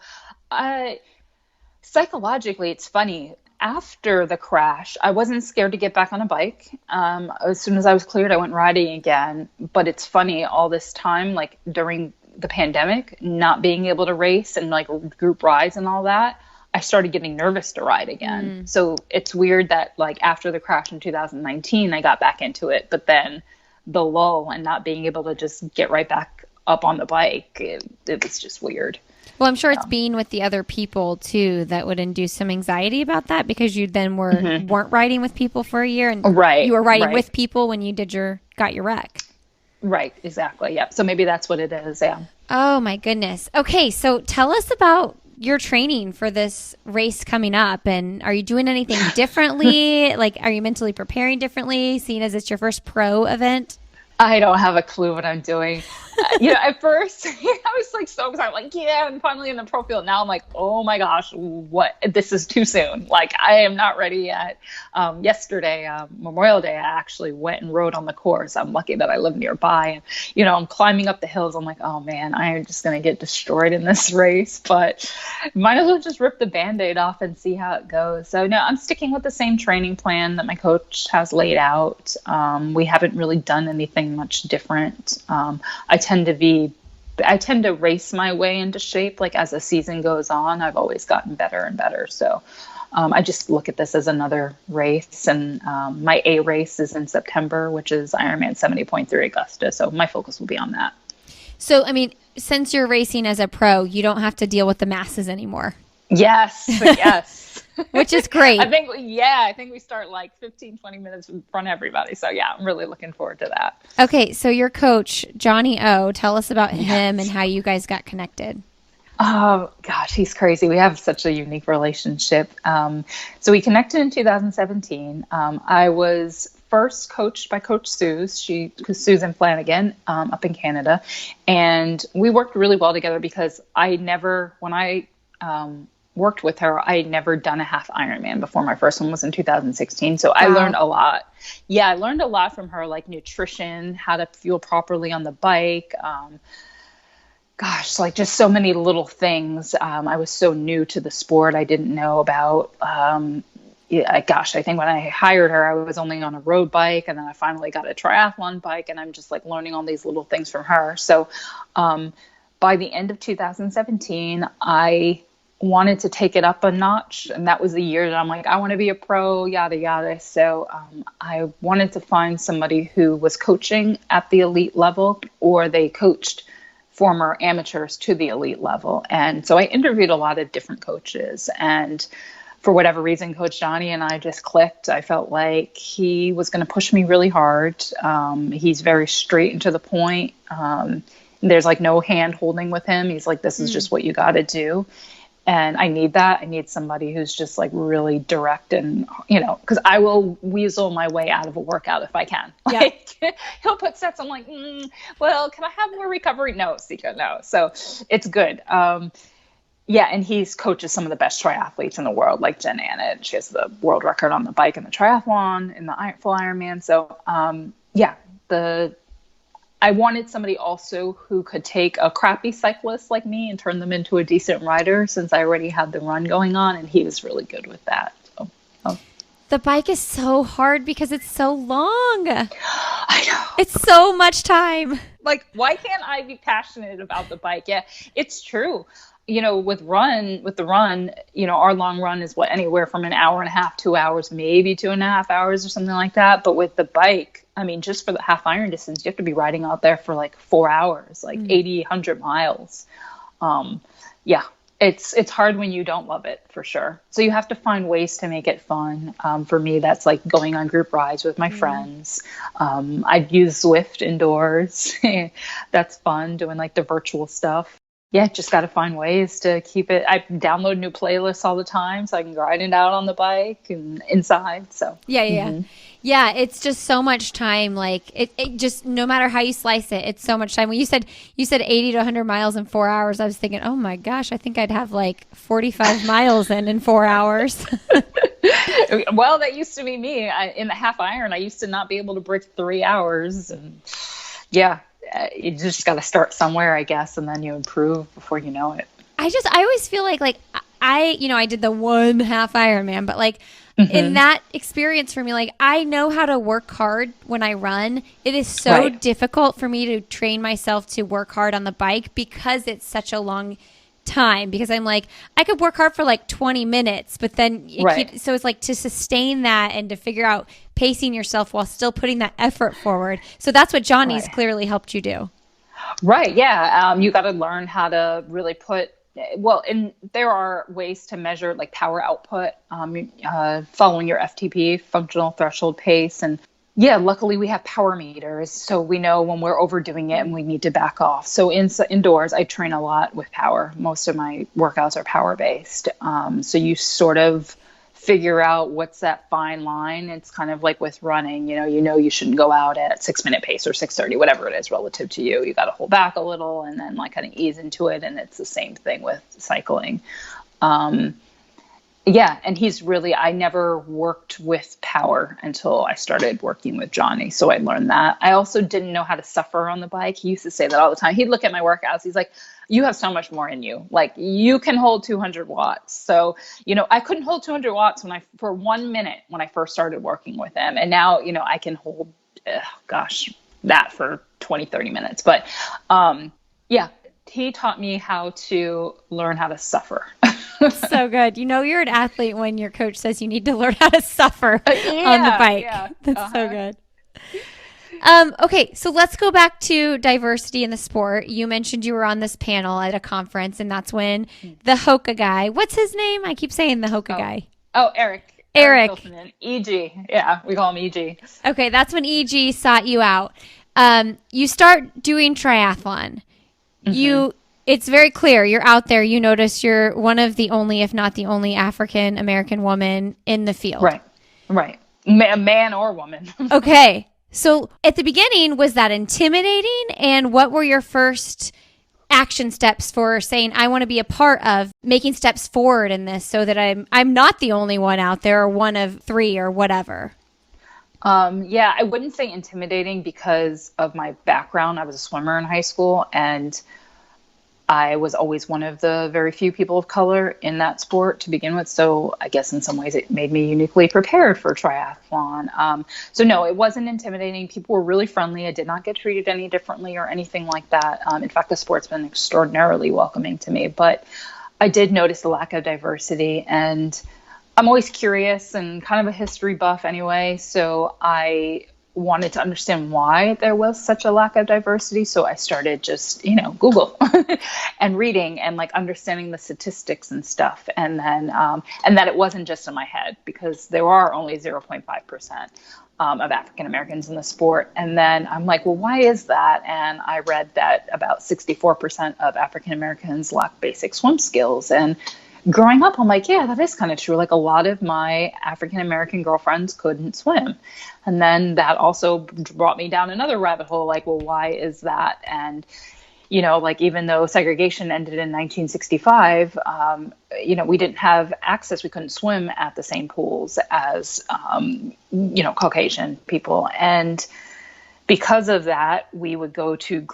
Psychologically, it's funny. After the crash, I wasn't scared to get back on a bike. As soon as I was cleared, I went riding again. But it's funny, all this time, like during the pandemic, not being able to race and like group rides and all that, I started getting nervous to ride again. So it's weird that like after the crash in 2019, I got back into it, but then the lull and not being able to just get right back up on the bike, it was just weird.
Well, I'm sure it's being with the other people too that would induce some anxiety about that, because you then weren't riding with people for a year, and you were riding with people when you got your wreck.
Right, exactly. Yeah. So maybe that's what it is. Yeah.
Oh my goodness. Okay, so tell us about your training for this race coming up, and are you doing anything differently? Like, are you mentally preparing differently, seeing as it's your first pro event?
I don't have a clue what I'm doing. At first I was like so excited, like, yeah, I'm finally in the pro field. Now I'm like, oh my gosh, what? This is too soon. Like, I am not ready yet. Yesterday, Memorial Day, I actually went and rode on the course. I'm lucky that I live nearby. And, I'm climbing up the hills. I'm like, oh man, I am just going to get destroyed in this race, but might as well just rip the Band-Aid off and see how it goes. So no, I'm sticking with the same training plan that my coach has laid out. We haven't really done anything much different. I tend to race my way into shape. Like as the season goes on, I've always gotten better and better. So I just look at this as another race. And my A race is in September, which is Ironman 70.3 Augusta. So my focus will be on that.
So, I mean, since you're racing as a pro, you don't have to deal with the masses anymore.
Yes.
Which is great.
I think we start like 15, 20 minutes in front of everybody. So yeah, I'm really looking forward to that. Okay.
So your coach, Johnny O, tell us about him and how you guys got connected.
Oh gosh, he's crazy. We have such a unique relationship. So we connected in 2017. I was first coached by Coach Susan Flanagan, up in Canada. And we worked really well together because when I worked with her, I had never done a half Ironman before. My first one was in 2016. So I learned a lot. Yeah, I learned a lot from her, like nutrition, how to fuel properly on the bike. Like just so many little things. I was so new to the sport. I didn't know about, I think when I hired her, I was only on a road bike, and then I finally got a triathlon bike, and I'm just like learning all these little things from her. So by the end of 2017, I wanted to take it up a notch, and that was the year that I'm like, I want to be a pro, yada yada. So I wanted to find somebody who was coaching at the elite level, or they coached former amateurs to the elite level. And so I interviewed a lot of different coaches, and for whatever reason, Coach Johnny and I just clicked. I felt like he was going to push me really hard. He's very straight and to the point. There's like no hand holding with him. He's like, this is just what you got to do. And I need that. I need somebody who's just like really direct, and, because I will weasel my way out of a workout if I can. Like, he'll put sets. I'm like, well, can I have more recovery? No, Sika, no. So it's good. And he's coaches some of the best triathletes in the world, like Jen Annett. She has the world record on the bike in the triathlon, in the full Ironman. So, I wanted somebody also who could take a crappy cyclist like me and turn them into a decent rider, since I already had the run going on, and he was really good with that. So,
The bike is so hard because it's so long.
I know.
It's so much time.
Like, why can't I be passionate about the bike? Yeah, it's true. with the run, our long run is anywhere from an hour and a half, 2 hours, maybe 2.5 hours or something like that. But with the bike, I mean, just for the half iron distance, you have to be riding out there for like 4 hours, like 80, 100 miles. Yeah, it's hard when you don't love it, for sure. So you have to find ways to make it fun. For me, that's like going on group rides with my friends. I'd use Zwift indoors. That's fun, doing like the virtual stuff. Yeah, just got to find ways to keep it. I download new playlists all the time so I can ride it out on the bike and inside. So
yeah. It's just so much time. Like it just, no matter how you slice it, it's so much time. When you said 80 to 100 miles in 4 hours, I was thinking, oh my gosh, I think I'd have like 45 miles in 4 hours.
Well, that used to be me. In the half iron, I used to not be able to break 3 hours, and yeah. You just got to start somewhere, I guess, and then you improve before you know it. I
always feel like I did the 1 half Ironman, but like in that experience for me, like I know how to work hard when I run. It is so difficult for me to train myself to work hard on the bike because it's such a long time, because I'm like, I could work hard for like 20 minutes, but then so it's like to sustain that and to figure out pacing yourself while still putting that effort forward. So that's what Johnny's clearly helped you do.
Right. Yeah. You got to learn how to really and there are ways to measure like power output, following your FTP, functional threshold pace. And yeah, luckily we have power meters, so we know when we're overdoing it and we need to back off. So indoors, I train a lot with power. Most of my workouts are power based. So you sort of figure out what's that fine line. It's kind of like with running, you shouldn't go out at 6-minute pace or 6:30, whatever it is relative to you. You got to hold back a little and then like kind of ease into it. And it's the same thing with cycling. Yeah. And I never worked with power until I started working with Johnny. So I learned that. I also didn't know how to suffer on the bike. He used to say that all the time. He'd look at my workouts. He's like, you have so much more in you. Like you can hold 200 watts. So, I couldn't hold 200 watts for 1 minute when I first started working with him. And now, I can hold, that for 20, 30 minutes. But, yeah, he taught me how to learn how to suffer.
So good. You're an athlete when your coach says you need to learn how to suffer on the bike. Yeah. That's so good. Okay, so let's go back to diversity in the sport. You mentioned you were on this panel at a conference, and that's when the Hoka guy, what's his name? I keep saying the Hoka guy.
Oh, Eric. EG. Yeah, we call him EG.
Okay, that's when EG sought you out. You start doing triathlon. It's very clear. You're out there. You notice you're one of the only, if not the only, African American woman in the field.
Right. Man or woman.
Okay. So at the beginning, was that intimidating? And what were your first action steps for saying, I want to be a part of making steps forward in this so that I'm not the only one out there or one of 3 or whatever?
Yeah, I wouldn't say intimidating because of my background. I was a swimmer in high school, and I was always one of the very few people of color in that sport to begin with. So I guess in some ways it made me uniquely prepared for triathlon. So no, it wasn't intimidating. People were really friendly. I did not get treated any differently or anything like that. In fact, the sport's been extraordinarily welcoming to me. But I did notice the lack of diversity, and I'm always curious and kind of a history buff anyway. So I wanted to understand why there was such a lack of diversity. So I started just, Google and reading and like understanding the statistics and stuff. And then, and that it wasn't just in my head, because there are only 0.5% of African Americans in the sport. And then I'm like, well, why is that? And I read that about 64% of African Americans lack basic swim skills. And growing up, I'm like, yeah, that is kind of true. Like a lot of my African American girlfriends couldn't swim. And then that also brought me down another rabbit hole. Like, well, why is that? And, like even though segregation ended in 1965, we didn't have access. We couldn't swim at the same pools as, Caucasian people. And because of that, we would go to,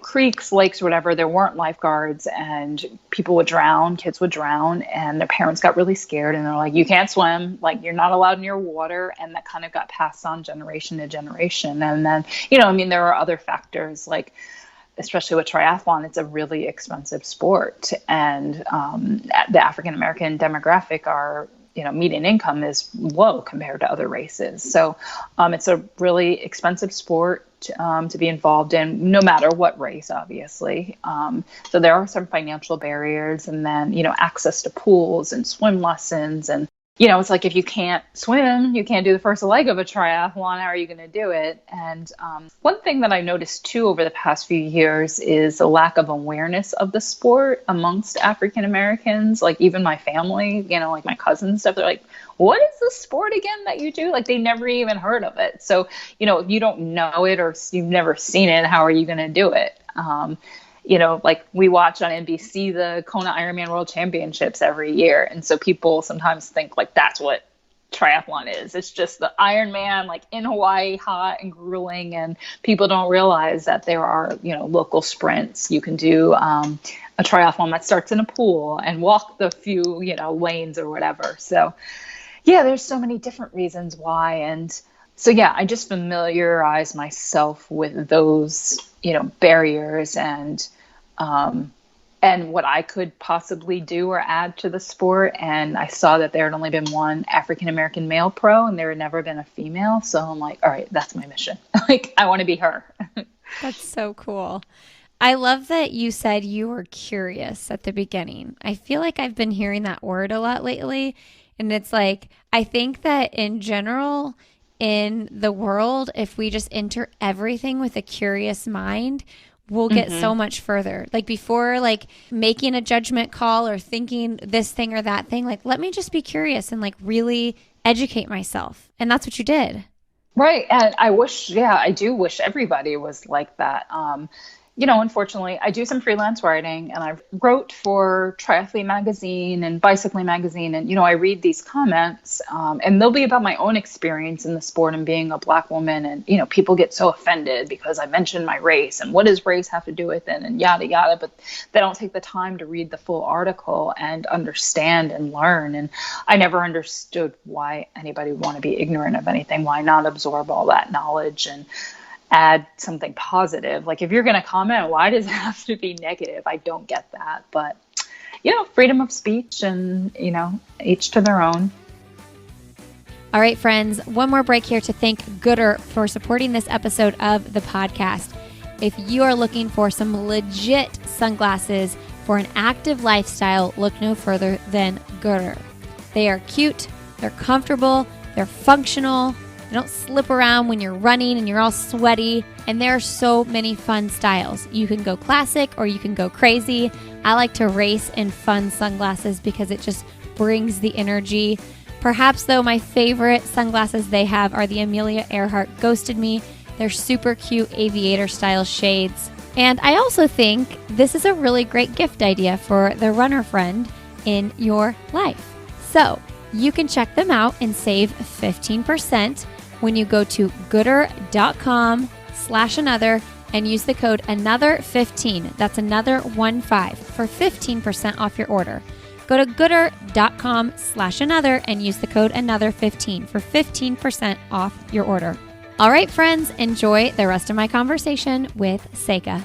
creeks, lakes, whatever. There weren't lifeguards, and people would drown, kids would drown, and their parents got really scared. And they're like, you can't swim, like you're not allowed near water. And that kind of got passed on generation to generation. And then, there are other factors like especially with triathlon, it's a really expensive sport. And the African American demographic, our median income is low compared to other races. So it's a really expensive sport to be involved in, no matter what race, obviously. So there are some financial barriers, and then, access to pools and swim lessons. And, it's like, if you can't swim, you can't do the first leg of a triathlon, how are you going to do it? And one thing that I noticed too over the past few years is a lack of awareness of the sport amongst African Americans. Like, even my family, like my cousins and stuff, they're like, what is this sport again that you do? Like, they never even heard of it. So, if you don't know it or you've never seen it, how are you going to do it? Like, we watch on NBC the Kona Ironman World Championships every year. And so people sometimes think like that's what triathlon is. It's just the Ironman, like in Hawaii, hot and grueling. And people don't realize that there are, local sprints. You can do a triathlon that starts in a pool and walk the few, lanes or whatever. So yeah, there's so many different reasons why. And so, yeah, I just familiarize myself with those, barriers and what I could possibly do or add to the sport. And I saw that there had only been one African-American male pro, and there had never been a female. So I'm like, all right, that's my mission. Like, I want to be her.
That's so cool. I love that you said you were curious at the beginning. I feel like I've been hearing that word a lot lately. And it's like, I think that in general, in the world, if we just enter everything with a curious mind, we'll get so much further. Like, before, like, making a judgment call or thinking this thing or that thing, like, let me just be curious and like really educate myself. And that's what you did.
Right. And I do wish everybody was like that. Unfortunately, I do some freelance writing, and I wrote for Triathlete magazine and Bicycling magazine. And, I read these comments, and they'll be about my own experience in the sport and being a Black woman. And, people get so offended because I mentioned my race and what does race have to do with it and yada, yada. But they don't take the time to read the full article and understand and learn. And I never understood why anybody would want to be ignorant of anything. Why not absorb all that knowledge and add something positive? Like, if you're going to comment, why does it have to be negative? I don't get that. But, freedom of speech, and, each to their own.
All right, friends, one more break here to thank Gooder for supporting this episode of the podcast. If you are looking for some legit sunglasses for an active lifestyle, look no further than Gooder. They are cute, they're comfortable, they're functional. They don't slip around when you're running and you're all sweaty. And there are so many fun styles. You can go classic or you can go crazy. I like to race in fun sunglasses because it just brings the energy. Perhaps, though, my favorite sunglasses they have are the Amelia Earhart Ghosted Me. They're super cute aviator style shades. And I also think this is a really great gift idea for the runner friend in your life. So you can check them out and save 15% when you go to gooder.com/another and use the code another15. That's another 15 for 15% off your order. Go to gooder.com/another and use the code another15 for 15% off your order. All right, friends, enjoy the rest of my conversation with Sika.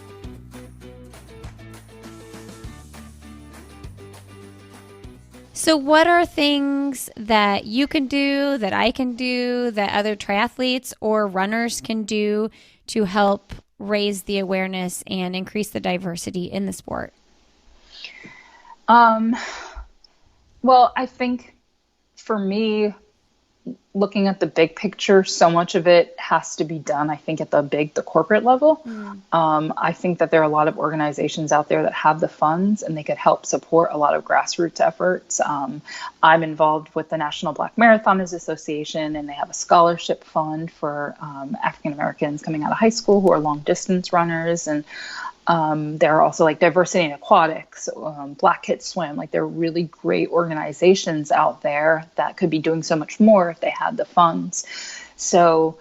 So what are things that you can do, that I can do, that other triathletes or runners can do to help raise the awareness and increase the diversity in the sport?
Well, I think for me, looking at the big picture, so much of it has to be done, I think, at the corporate level. I think that there are a lot of organizations out there that have the funds and they could help support a lot of grassroots efforts. I'm involved with the National Black Marathoners Association, and they have a scholarship fund for African Americans coming out of high school who are long distance runners. And there are also like Diversity in Aquatics, Black Kids Swim. Like, there are really great organizations out there that could be doing so much more if they had the funds. So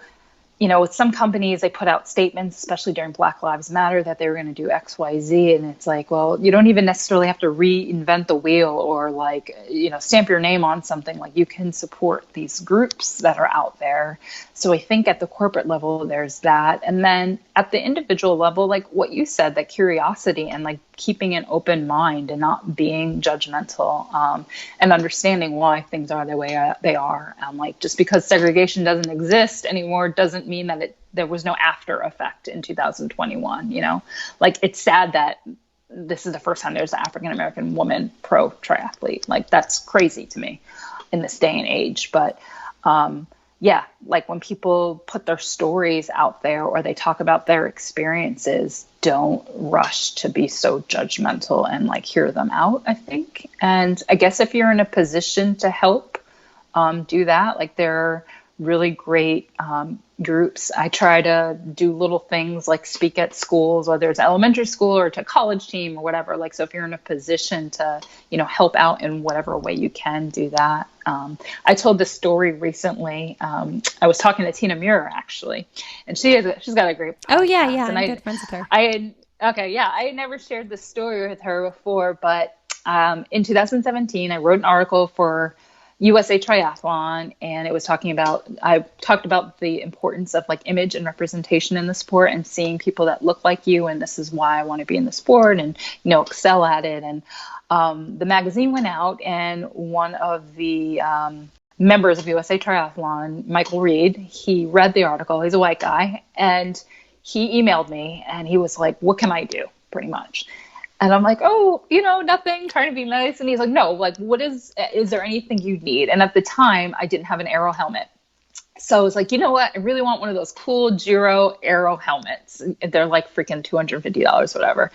with some companies, they put out statements, especially during Black Lives Matter, that they were going to do X, Y, Z. And it's like, well, you don't even necessarily have to reinvent the wheel or like, stamp your name on something. Like, you can support these groups that are out there. So I think at the corporate level, there's that. And then at the individual level, like what you said, that curiosity and like keeping an open mind and not being judgmental, and understanding why things are the way they are. Like, just because segregation doesn't exist anymore doesn't mean that there was no after effect in 2021. Like, it's sad that this is the first time there's an African American woman pro triathlete. Like, that's crazy to me in this day and age. But yeah, like when people put their stories out there or they talk about their experiences, don't rush to be so judgmental and like hear them out, I think. And I guess if you're in a position to help, do that. Like, there are really great groups. I try to do little things like speak at schools, whether it's elementary school or to college team or whatever. Like, so if you're in a position to, help out in whatever way you can, do that. I told this story recently. I was talking to Tina Muir actually, and she's got a great podcast.
Oh yeah. And I'm good friends with her.
I had never shared this story with her before, but in 2017, I wrote an article for USA Triathlon, and I talked about the importance of like image and representation in the sport and seeing people that look like you. And this is why I want to be in the sport and, excel at it. And the magazine went out, and one of the members of USA Triathlon, Michael Reed, he read the article. He's a white guy, and he emailed me and he was like, "What can I do?" pretty much. And I'm like, "Oh, nothing, trying to be nice." And he's like, "No, like, is there anything you need?" And at the time, I didn't have an aero helmet. So I was like, you know what? I really want one of those cool Giro aero helmets. They're like freaking $250, whatever.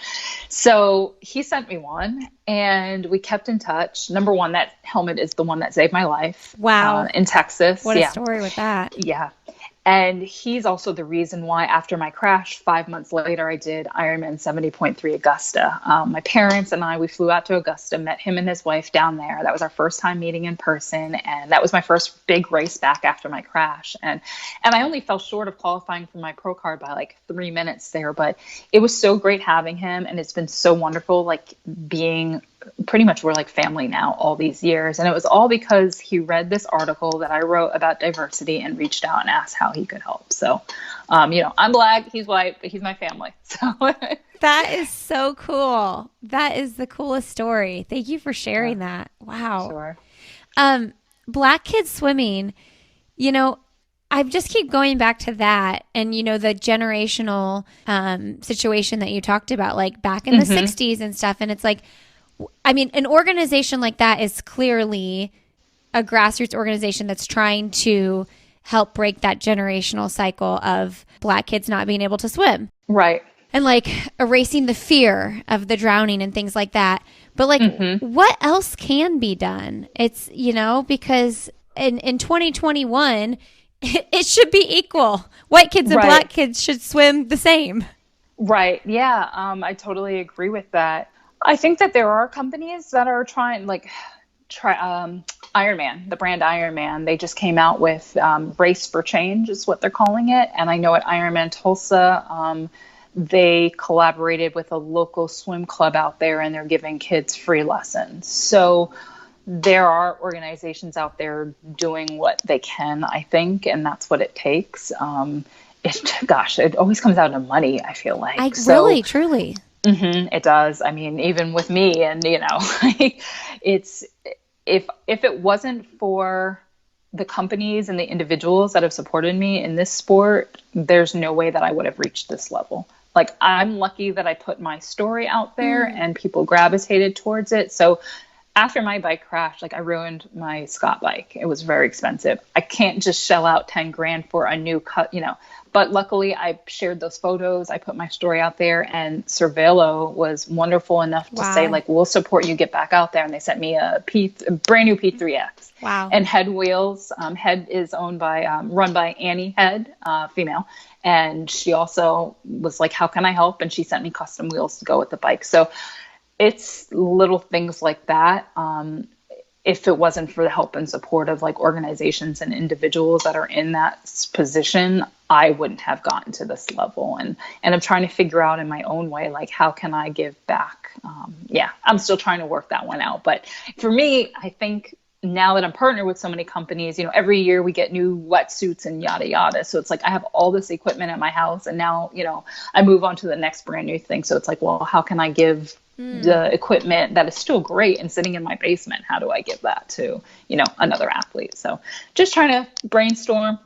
So he sent me one, and we kept in touch. Number one, that helmet is the one that saved my life.
Wow.
In Texas.
What a story with that.
Yeah. And he's also the reason why after my crash, 5 months later, I did Ironman 70.3 Augusta. My parents and we flew out to Augusta, met him and his wife down there. That was our first time meeting in person. And that was my first big race back after my crash. And I only fell short of qualifying for my pro card by like 3 minutes there. But it was so great having him. And it's been so wonderful, like being pretty much, we're like family now all these years. And it was all because he read this article that I wrote about diversity and reached out and asked how he could help. So, I'm Black, he's white, but he's my family. So
that is so cool. That is the coolest story. Thank you for sharing that. Wow.
Sure.
Black kids swimming, I just keep going back to that and, the generational situation that you talked about, like back in the 60s and stuff. And it's like, an organization like that is clearly a grassroots organization that's trying to help break that generational cycle of Black kids not being able to swim.
Right.
And like erasing the fear of the drowning and things like that. But like, what else can be done? It's, because in 2021, it should be equal. White kids and Black kids should swim the same. Right.
Yeah. I totally agree with that. I think that there are companies that are trying, Ironman, the brand Ironman. They just came out with Race for Change is what they're calling it. And I know at Ironman Tulsa, they collaborated with a local swim club out there, and they're giving kids free lessons. So there are organizations out there doing what they can, I think, and that's what it takes. It always comes down to money, I feel like.
Really, truly.
It does. Even with me, and it's if it wasn't for the companies and the individuals that have supported me in this sport, there's no way that I would have reached this level. Like, I'm lucky that I put my story out there and people gravitated towards it. So after my bike crash, I ruined my Scott bike. It was very expensive. I can't just shell out 10 grand for a new cut, But luckily, I shared those photos. I put my story out there, and Cervelo was wonderful enough to say, we'll support you, get back out there. And they sent me a brand new P3X.
Wow.
And Head Wheels. Head is run by Annie Head, female. And she also was like, how can I help? And she sent me custom wheels to go with the bike. So it's little things like that. if it wasn't for the help and support of like organizations and individuals that are in that position, I wouldn't have gotten to this level. And I'm trying to figure out in my own way, like, how can I give back? I'm still trying to work that one out. But for me, I think now that I'm partnered with so many companies, every year we get new wetsuits and yada, yada. So it's like, I have all this equipment at my house, and now, I move on to the next brand new thing. So it's like, well, how can I give the equipment that is still great and sitting in my basement? How do I give that to, another athlete? So just trying to brainstorm.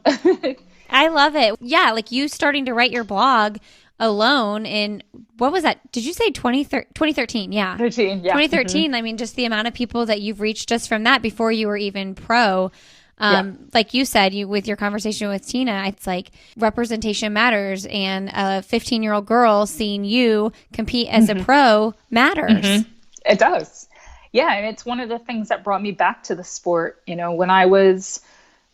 I love it. Yeah. Like you starting to write your blog alone in, what was that? Did you say 2013? Yeah.
13, yeah.
2013. I mean, just the amount of people that you've reached just from that before you were even pro. Like you said, with your conversation with Tina, it's like representation matters, and a 15-year-old girl seeing you compete as a pro matters.
It does. Yeah. And it's one of the things that brought me back to the sport. When I was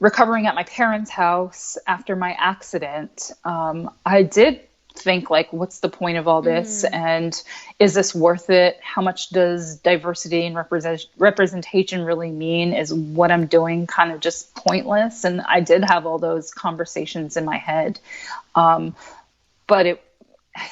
recovering at my parents' house after my accident, I did think, like, what's the point of all this? And is this worth it? How much does diversity and representation really mean? Is what I'm doing kind of just pointless? And I did have all those conversations in my head. But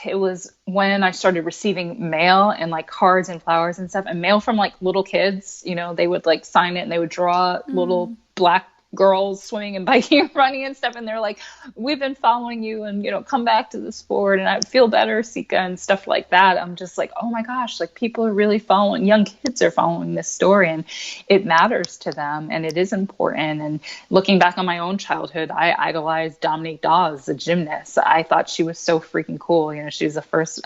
it was when I started receiving mail and like cards and flowers and stuff, and mail from like little kids, they would like sign it and they would draw little black girls swimming and biking and running and stuff, and they're like, we've been following you, and come back to the sport, and I feel better, Sika, and stuff like that. I'm just like, oh my gosh, like people are really following, young kids are following this story, and it matters to them, and it is important. And looking back on my own childhood, I idolized Dominique Dawes, the gymnast. I thought she was so freaking cool. She was the first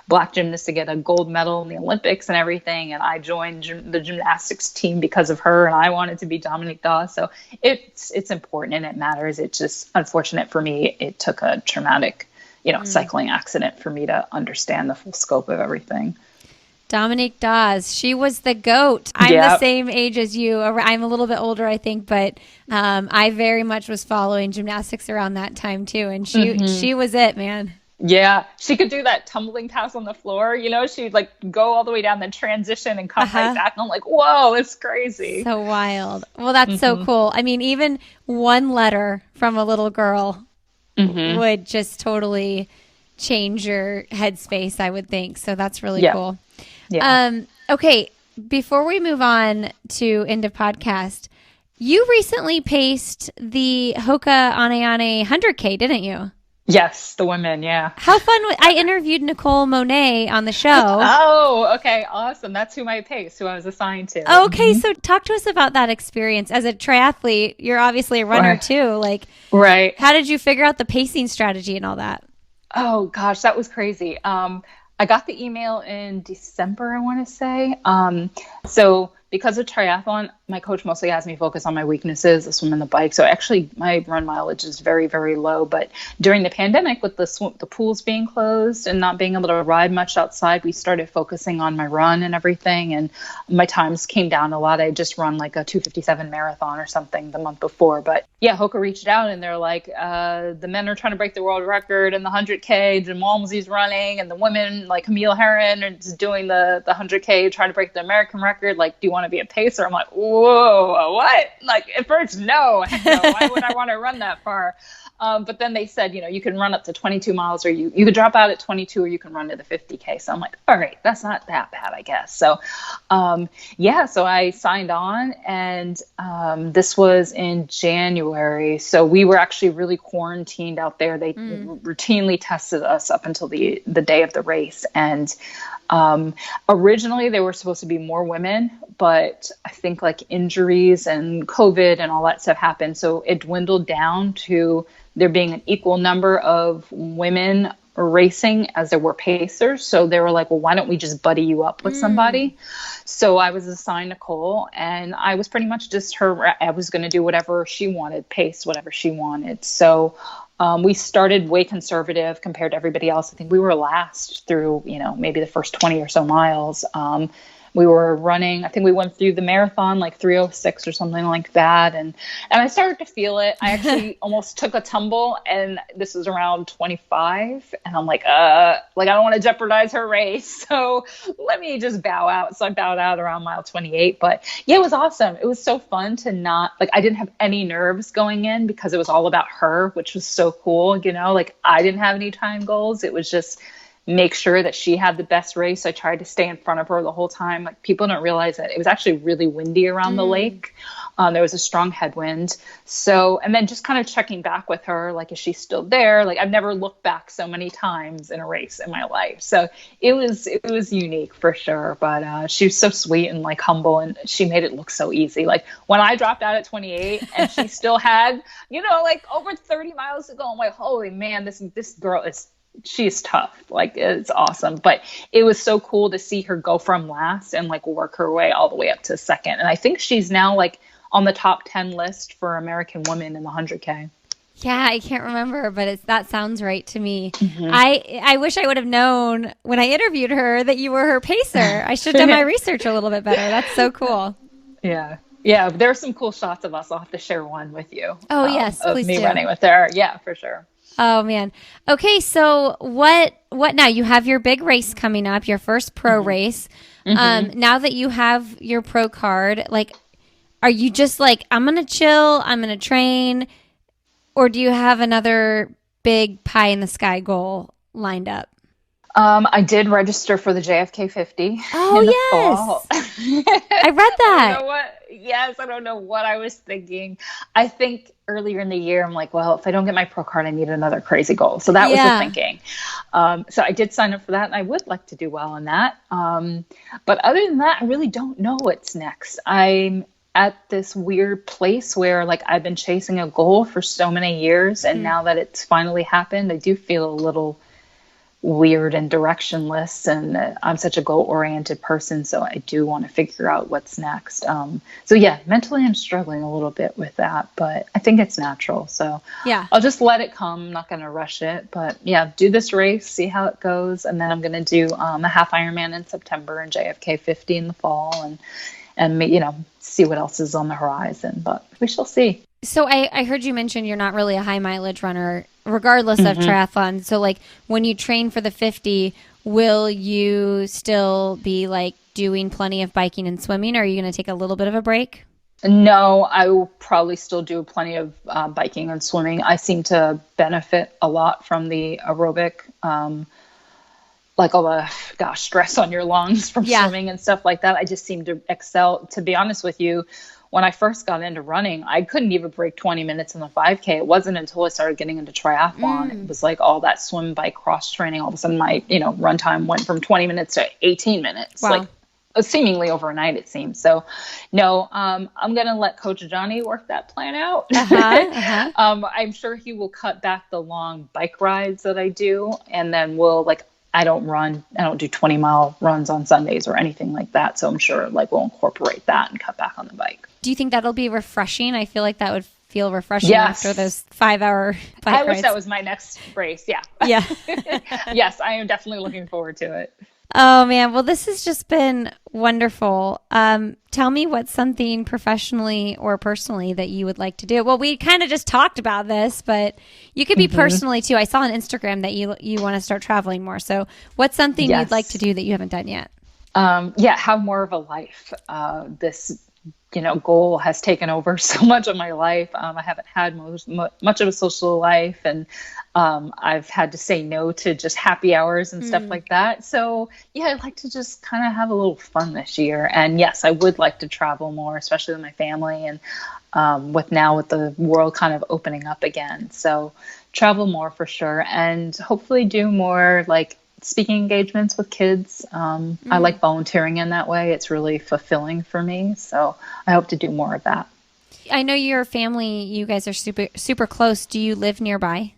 Black gymnast to get a gold medal in the Olympics and everything, and I joined the gymnastics team because of her, and I wanted to be Dominique Dawes. So it's important and it matters. It's just unfortunate for me. It took a traumatic, cycling accident for me to understand the full scope of everything.
Dominique Dawes, she was the GOAT. I'm the same age as you. I'm a little bit older, I think, but I very much was following gymnastics around that time too. And she was it, man.
Yeah, she could do that tumbling pass on the floor. She'd like go all the way down, then transition and come right back. And I'm like, whoa, it's crazy.
So wild. Well, that's so cool. I mean, even one letter from a little girl would just totally change your headspace, I would think. So that's really cool. Yeah. Okay, before we move on to end of podcast, you recently paced the Hoka One One 100K, didn't you?
Yes, the women, yeah.
How fun. I interviewed Nicole Monet on the show.
Oh, okay, awesome. That's who I paced, who I was assigned to.
Okay, so talk to us about that experience. As a triathlete, you're obviously a runner too. Like,
right.
How did you figure out the pacing strategy and all that?
Oh, gosh, that was crazy. I got the email in December, I want to say. So because of triathlon, my coach mostly has me focus on my weaknesses, the swim and the bike. So actually my run mileage is very, very low. But during the pandemic, with the pools being closed and not being able to ride much outside, we started focusing on my run and everything. And my times came down a lot. I just run like a 2:57 marathon or something the month before. But yeah, Hoka reached out and they're like, the men are trying to break the world record in the 100K. Jim Walmsley's running, and the women, like Camille Herron, is doing the 100K, trying to break the American record. Like, do you want to be a pacer? I'm like, whoa, what? Like, at first, no. Why would I want to run that far? But then they said, you can run up to 22 miles, or you could drop out at 22, or you can run to the 50K. So I'm like, all right, that's not that bad, I guess. So, so I signed on, and this was in January. So we were actually really quarantined out there. They routinely tested us up until the day of the race. And originally there were supposed to be more women, but I think like injuries and COVID and all that stuff happened. So it dwindled down to there being an equal number of women racing as there were pacers. So they were like, well, why don't we just buddy you up with somebody? So I was assigned Nicole, and I was pretty much just her. I was going to do whatever she wanted, pace whatever she wanted. So we started way conservative compared to everybody else. I think we were last through, maybe the first 20 or so miles. we were running. I think we went through the marathon like 3:06 or something like that. And I started to feel it. I actually almost took a tumble, and this was around 25. And I'm like, I don't want to jeopardize her race. So let me just bow out. So I bowed out around mile 28. But yeah, it was awesome. It was so fun to not, like, I didn't have any nerves going in because it was all about her, which was so cool. You know, like I didn't have any time goals. It was just make sure that she had the best race. I tried to stay in front of her the whole time. Like, people don't realize that it was actually really windy around the lake. There was a strong headwind. So, and then just kind of checking back with her, like, is she still there? Like, I've never looked back so many times in a race in my life. So it was unique for sure. But she was so sweet and like humble, and she made it look so easy. Like when I dropped out at 28 and she still had, like over 30 miles to go, I'm like, holy man, this girl she's tough. Like, it's awesome. But it was so cool to see her go from last and like work her way all the way up to second. And I think she's now like on the top 10 list for American women in the 100K.
Yeah, I can't remember, but that sounds right to me. I wish I would have known when I interviewed her that you were her pacer. I should have done my research a little bit better. That's so cool.
Yeah. Yeah, there are some cool shots of us. I'll have to share one with you.
Oh, yes,
of
please
me
do.
running with her. Yeah, for sure.
Oh man. Okay, so what now? You have your big race coming up, your first pro race. Now that you have your pro card, like, are you just like, I'm gonna chill, I'm gonna train, or do you have another big pie in the sky goal lined up?
I did register for the JFK 50
Oh,
in the
yes.
fall.
I read that.
I don't know what I was thinking. I think earlier in the year, I'm like, well, if I don't get my pro card, I need another crazy goal. So that was the thinking. So I did sign up for that, and I would like to do well in that. But other than that, I really don't know what's next. I'm at this weird place where, like, I've been chasing a goal for so many years, and now that it's finally happened, I do feel a little weird and directionless, and I'm such a goal-oriented person, so I do want to figure out what's next. So yeah, mentally I'm struggling a little bit with that, but I think it's natural, so
yeah,
I'll just let it come. I'm not going to rush it, but yeah, do this race, see how it goes, and then I'm going to do a half Ironman in September and JFK 50 in the fall, and see what else is on the horizon, but we shall see.
So I heard you mention you're not really a high mileage runner, regardless of triathlon. So like when you train for the 50, will you still be like doing plenty of biking and swimming, or are you going to take a little bit of a break?
No, I will probably still do plenty of biking and swimming. I seem to benefit a lot from the aerobic, like all the stress on your lungs from swimming and stuff like that. I just seem to excel. To be honest with you, when I first got into running, I couldn't even break 20 minutes in the 5K. It wasn't until I started getting into triathlon. It was like all that swim, bike, cross training. All of a sudden my, run time went from 20 minutes to 18 minutes, like seemingly overnight, it seems. So no, I'm going to let Coach Johnny work that plan out. I'm sure he will cut back the long bike rides that I do. And then I don't do 20-mile runs on Sundays or anything like that. So I'm sure we'll incorporate that and cut back on the bike.
Do you think that'll be refreshing? I feel like that would feel refreshing after those 5-hour bike rides.
I wish that was my next race. Yeah.
Yeah.
Yes, I am definitely looking forward to it.
Oh man. Well, this has just been wonderful. Tell me what's something professionally or personally that you would like to do. Well, we kind of just talked about this, but you could be personally too. I saw on Instagram that you want to start traveling more. So what's something you'd like to do that you haven't done yet?
Have more of a life. This goal has taken over so much of my life. I haven't had much of a social life, and I've had to say no to just happy hours and stuff like that. So yeah, I'd like to just kind of have a little fun this year. And yes, I would like to travel more, especially with my family, and with the world kind of opening up again. So travel more for sure, and hopefully do more speaking engagements with kids. I like volunteering in that way. It's really fulfilling for me. So I hope to do more of that.
I know your family, you guys are super, super close. Do you live nearby?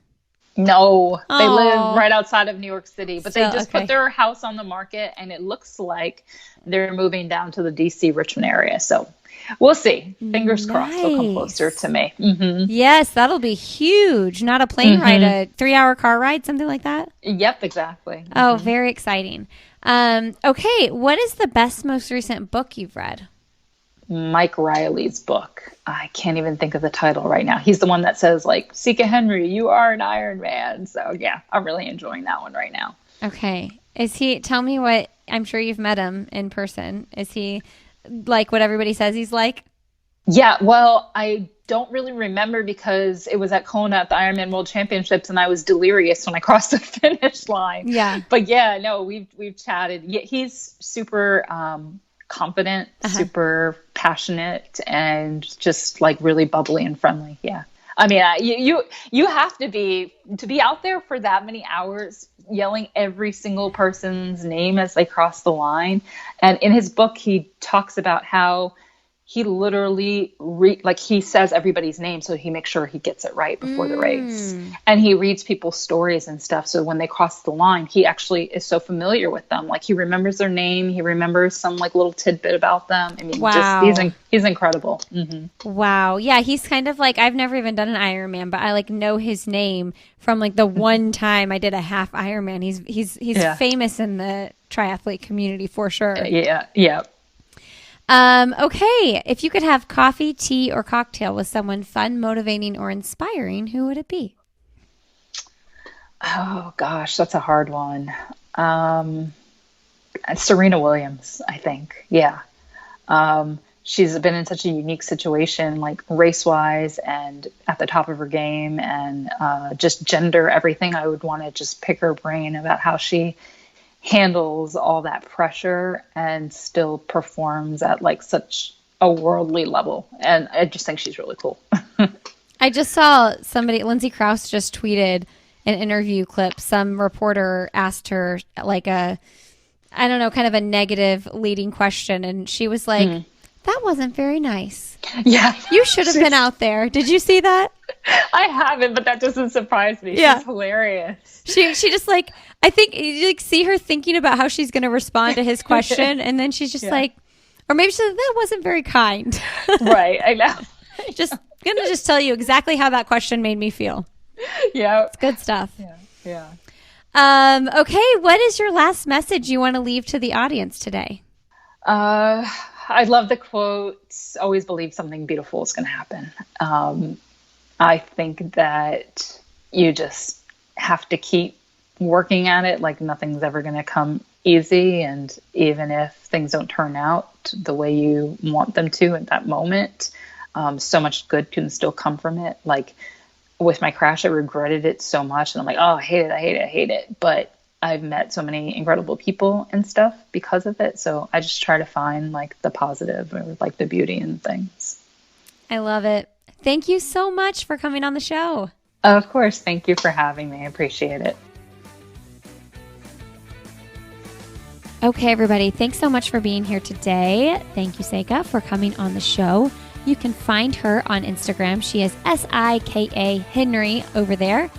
No, they live
Oh,
right outside of New York City, but they
still
just put
okay.
their house on the market and it looks like they're moving down to the DC Richmond area. So we'll see. Fingers crossed they'll come closer to
Nice.
me. Mm-hmm.
Yes, that'll be huge. Not a plane ride,
Mm-hmm.
a 3-hour car ride, something like that.
Yep, exactly.
Oh,
Mm-hmm.
very exciting. Okay, what is the best, most recent book you've read?
Mike Riley's book. I can't even think of the title right now. He's the one that says like, Sika Henry, you are an Ironman. So yeah, I'm really enjoying that one right now.
Okay. Tell me what, I'm sure you've met him in person. Is he like what everybody says he's like?
Yeah, well, I don't really remember because it was at Kona at the Ironman World Championships, and I was delirious when I crossed the finish line.
Yeah.
But yeah, no, we've chatted. Yeah, he's super confident, super passionate, and just like really bubbly and friendly. Yeah. I mean, you have to be out there for that many hours, yelling every single person's name as they cross the line. And in his book, he talks about how he literally he says everybody's name so he makes sure he gets it right before the race, and he reads people's stories and stuff, so when they cross the line he actually is so familiar with them, like he remembers their name, he remembers some like little tidbit about them. I mean,
Wow.
just he's incredible. Mm-hmm.
Wow. Yeah, he's kind of like, I've never even done an Ironman, but I like know his name from like the one time I did a half Ironman. He's
Yeah.
famous in the triathlete community for sure.
Yeah.
Okay, if you could have coffee, tea, or cocktail with someone fun, motivating, or inspiring, who would it be?
Oh gosh, that's a hard one. um Serena Williams, I think. Yeah. She's been in such a unique situation, like race wise and at the top of her game, and just gender everything. I would want to just pick her brain about how she handles all that pressure and still performs at like such a worldly level. And I just think she's really cool.
I just saw Lindsay Krause just tweeted an interview clip. Some reporter asked her like I don't know, kind of a negative leading question. And she was like, that wasn't very nice.
Yeah.
You should have been out there. Did you see that?
I haven't, but that doesn't surprise me.
Yeah.
She's hilarious.
She just like, I think you like see her thinking about how she's going to respond to his question. And then she's just like, or maybe she's like, that wasn't very kind.
Right. I know.
Just going to just tell you exactly how that question made me feel.
Yeah.
It's good stuff.
Yeah.
Okay. What is your last message you want to leave to the audience today?
I love the quote, always believe something beautiful is going to happen. I think that you just have to keep working at it. Like nothing's ever going to come easy. And even if things don't turn out the way you want them to at that moment, so much good can still come from it. Like with my crash, I regretted it so much. And I'm like, oh, I hate it. But I've met so many incredible people and stuff because of it. So I just try to find like the positive or like the beauty in things.
I love it. Thank you so much for coming on the show.
Of course. Thank you for having me. I appreciate it.
Okay, everybody. Thanks so much for being here today. Thank you, Sika, for coming on the show. You can find her on Instagram. She is Sika Henry over there.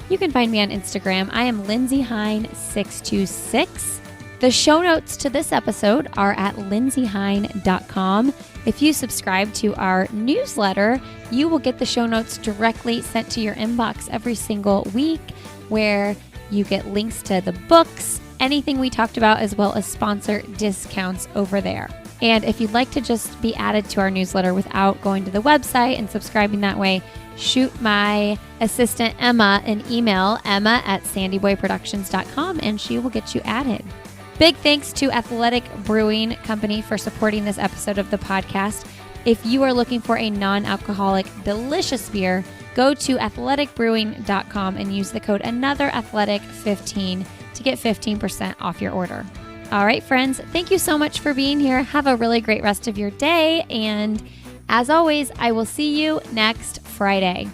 You can find me on Instagram. I am lindsayhine626. The show notes to this episode are at lindsayhine.com. If you subscribe to our newsletter, you will get the show notes directly sent to your inbox every single week, where you get links to the books, anything we talked about, as well as sponsor discounts over there. And if you'd like to just be added to our newsletter without going to the website and subscribing that way, shoot my assistant Emma an email, emma@sandyboyproductions.com, and she will get you added. Big thanks to Athletic Brewing Company for supporting this episode of the podcast. If you are looking for a non-alcoholic, delicious beer, go to athleticbrewing.com and use the code ANOTHERATHLETIC15 to get 15% off your order. All right, friends, thank you so much for being here. Have a really great rest of your day. And as always, I will see you next Friday.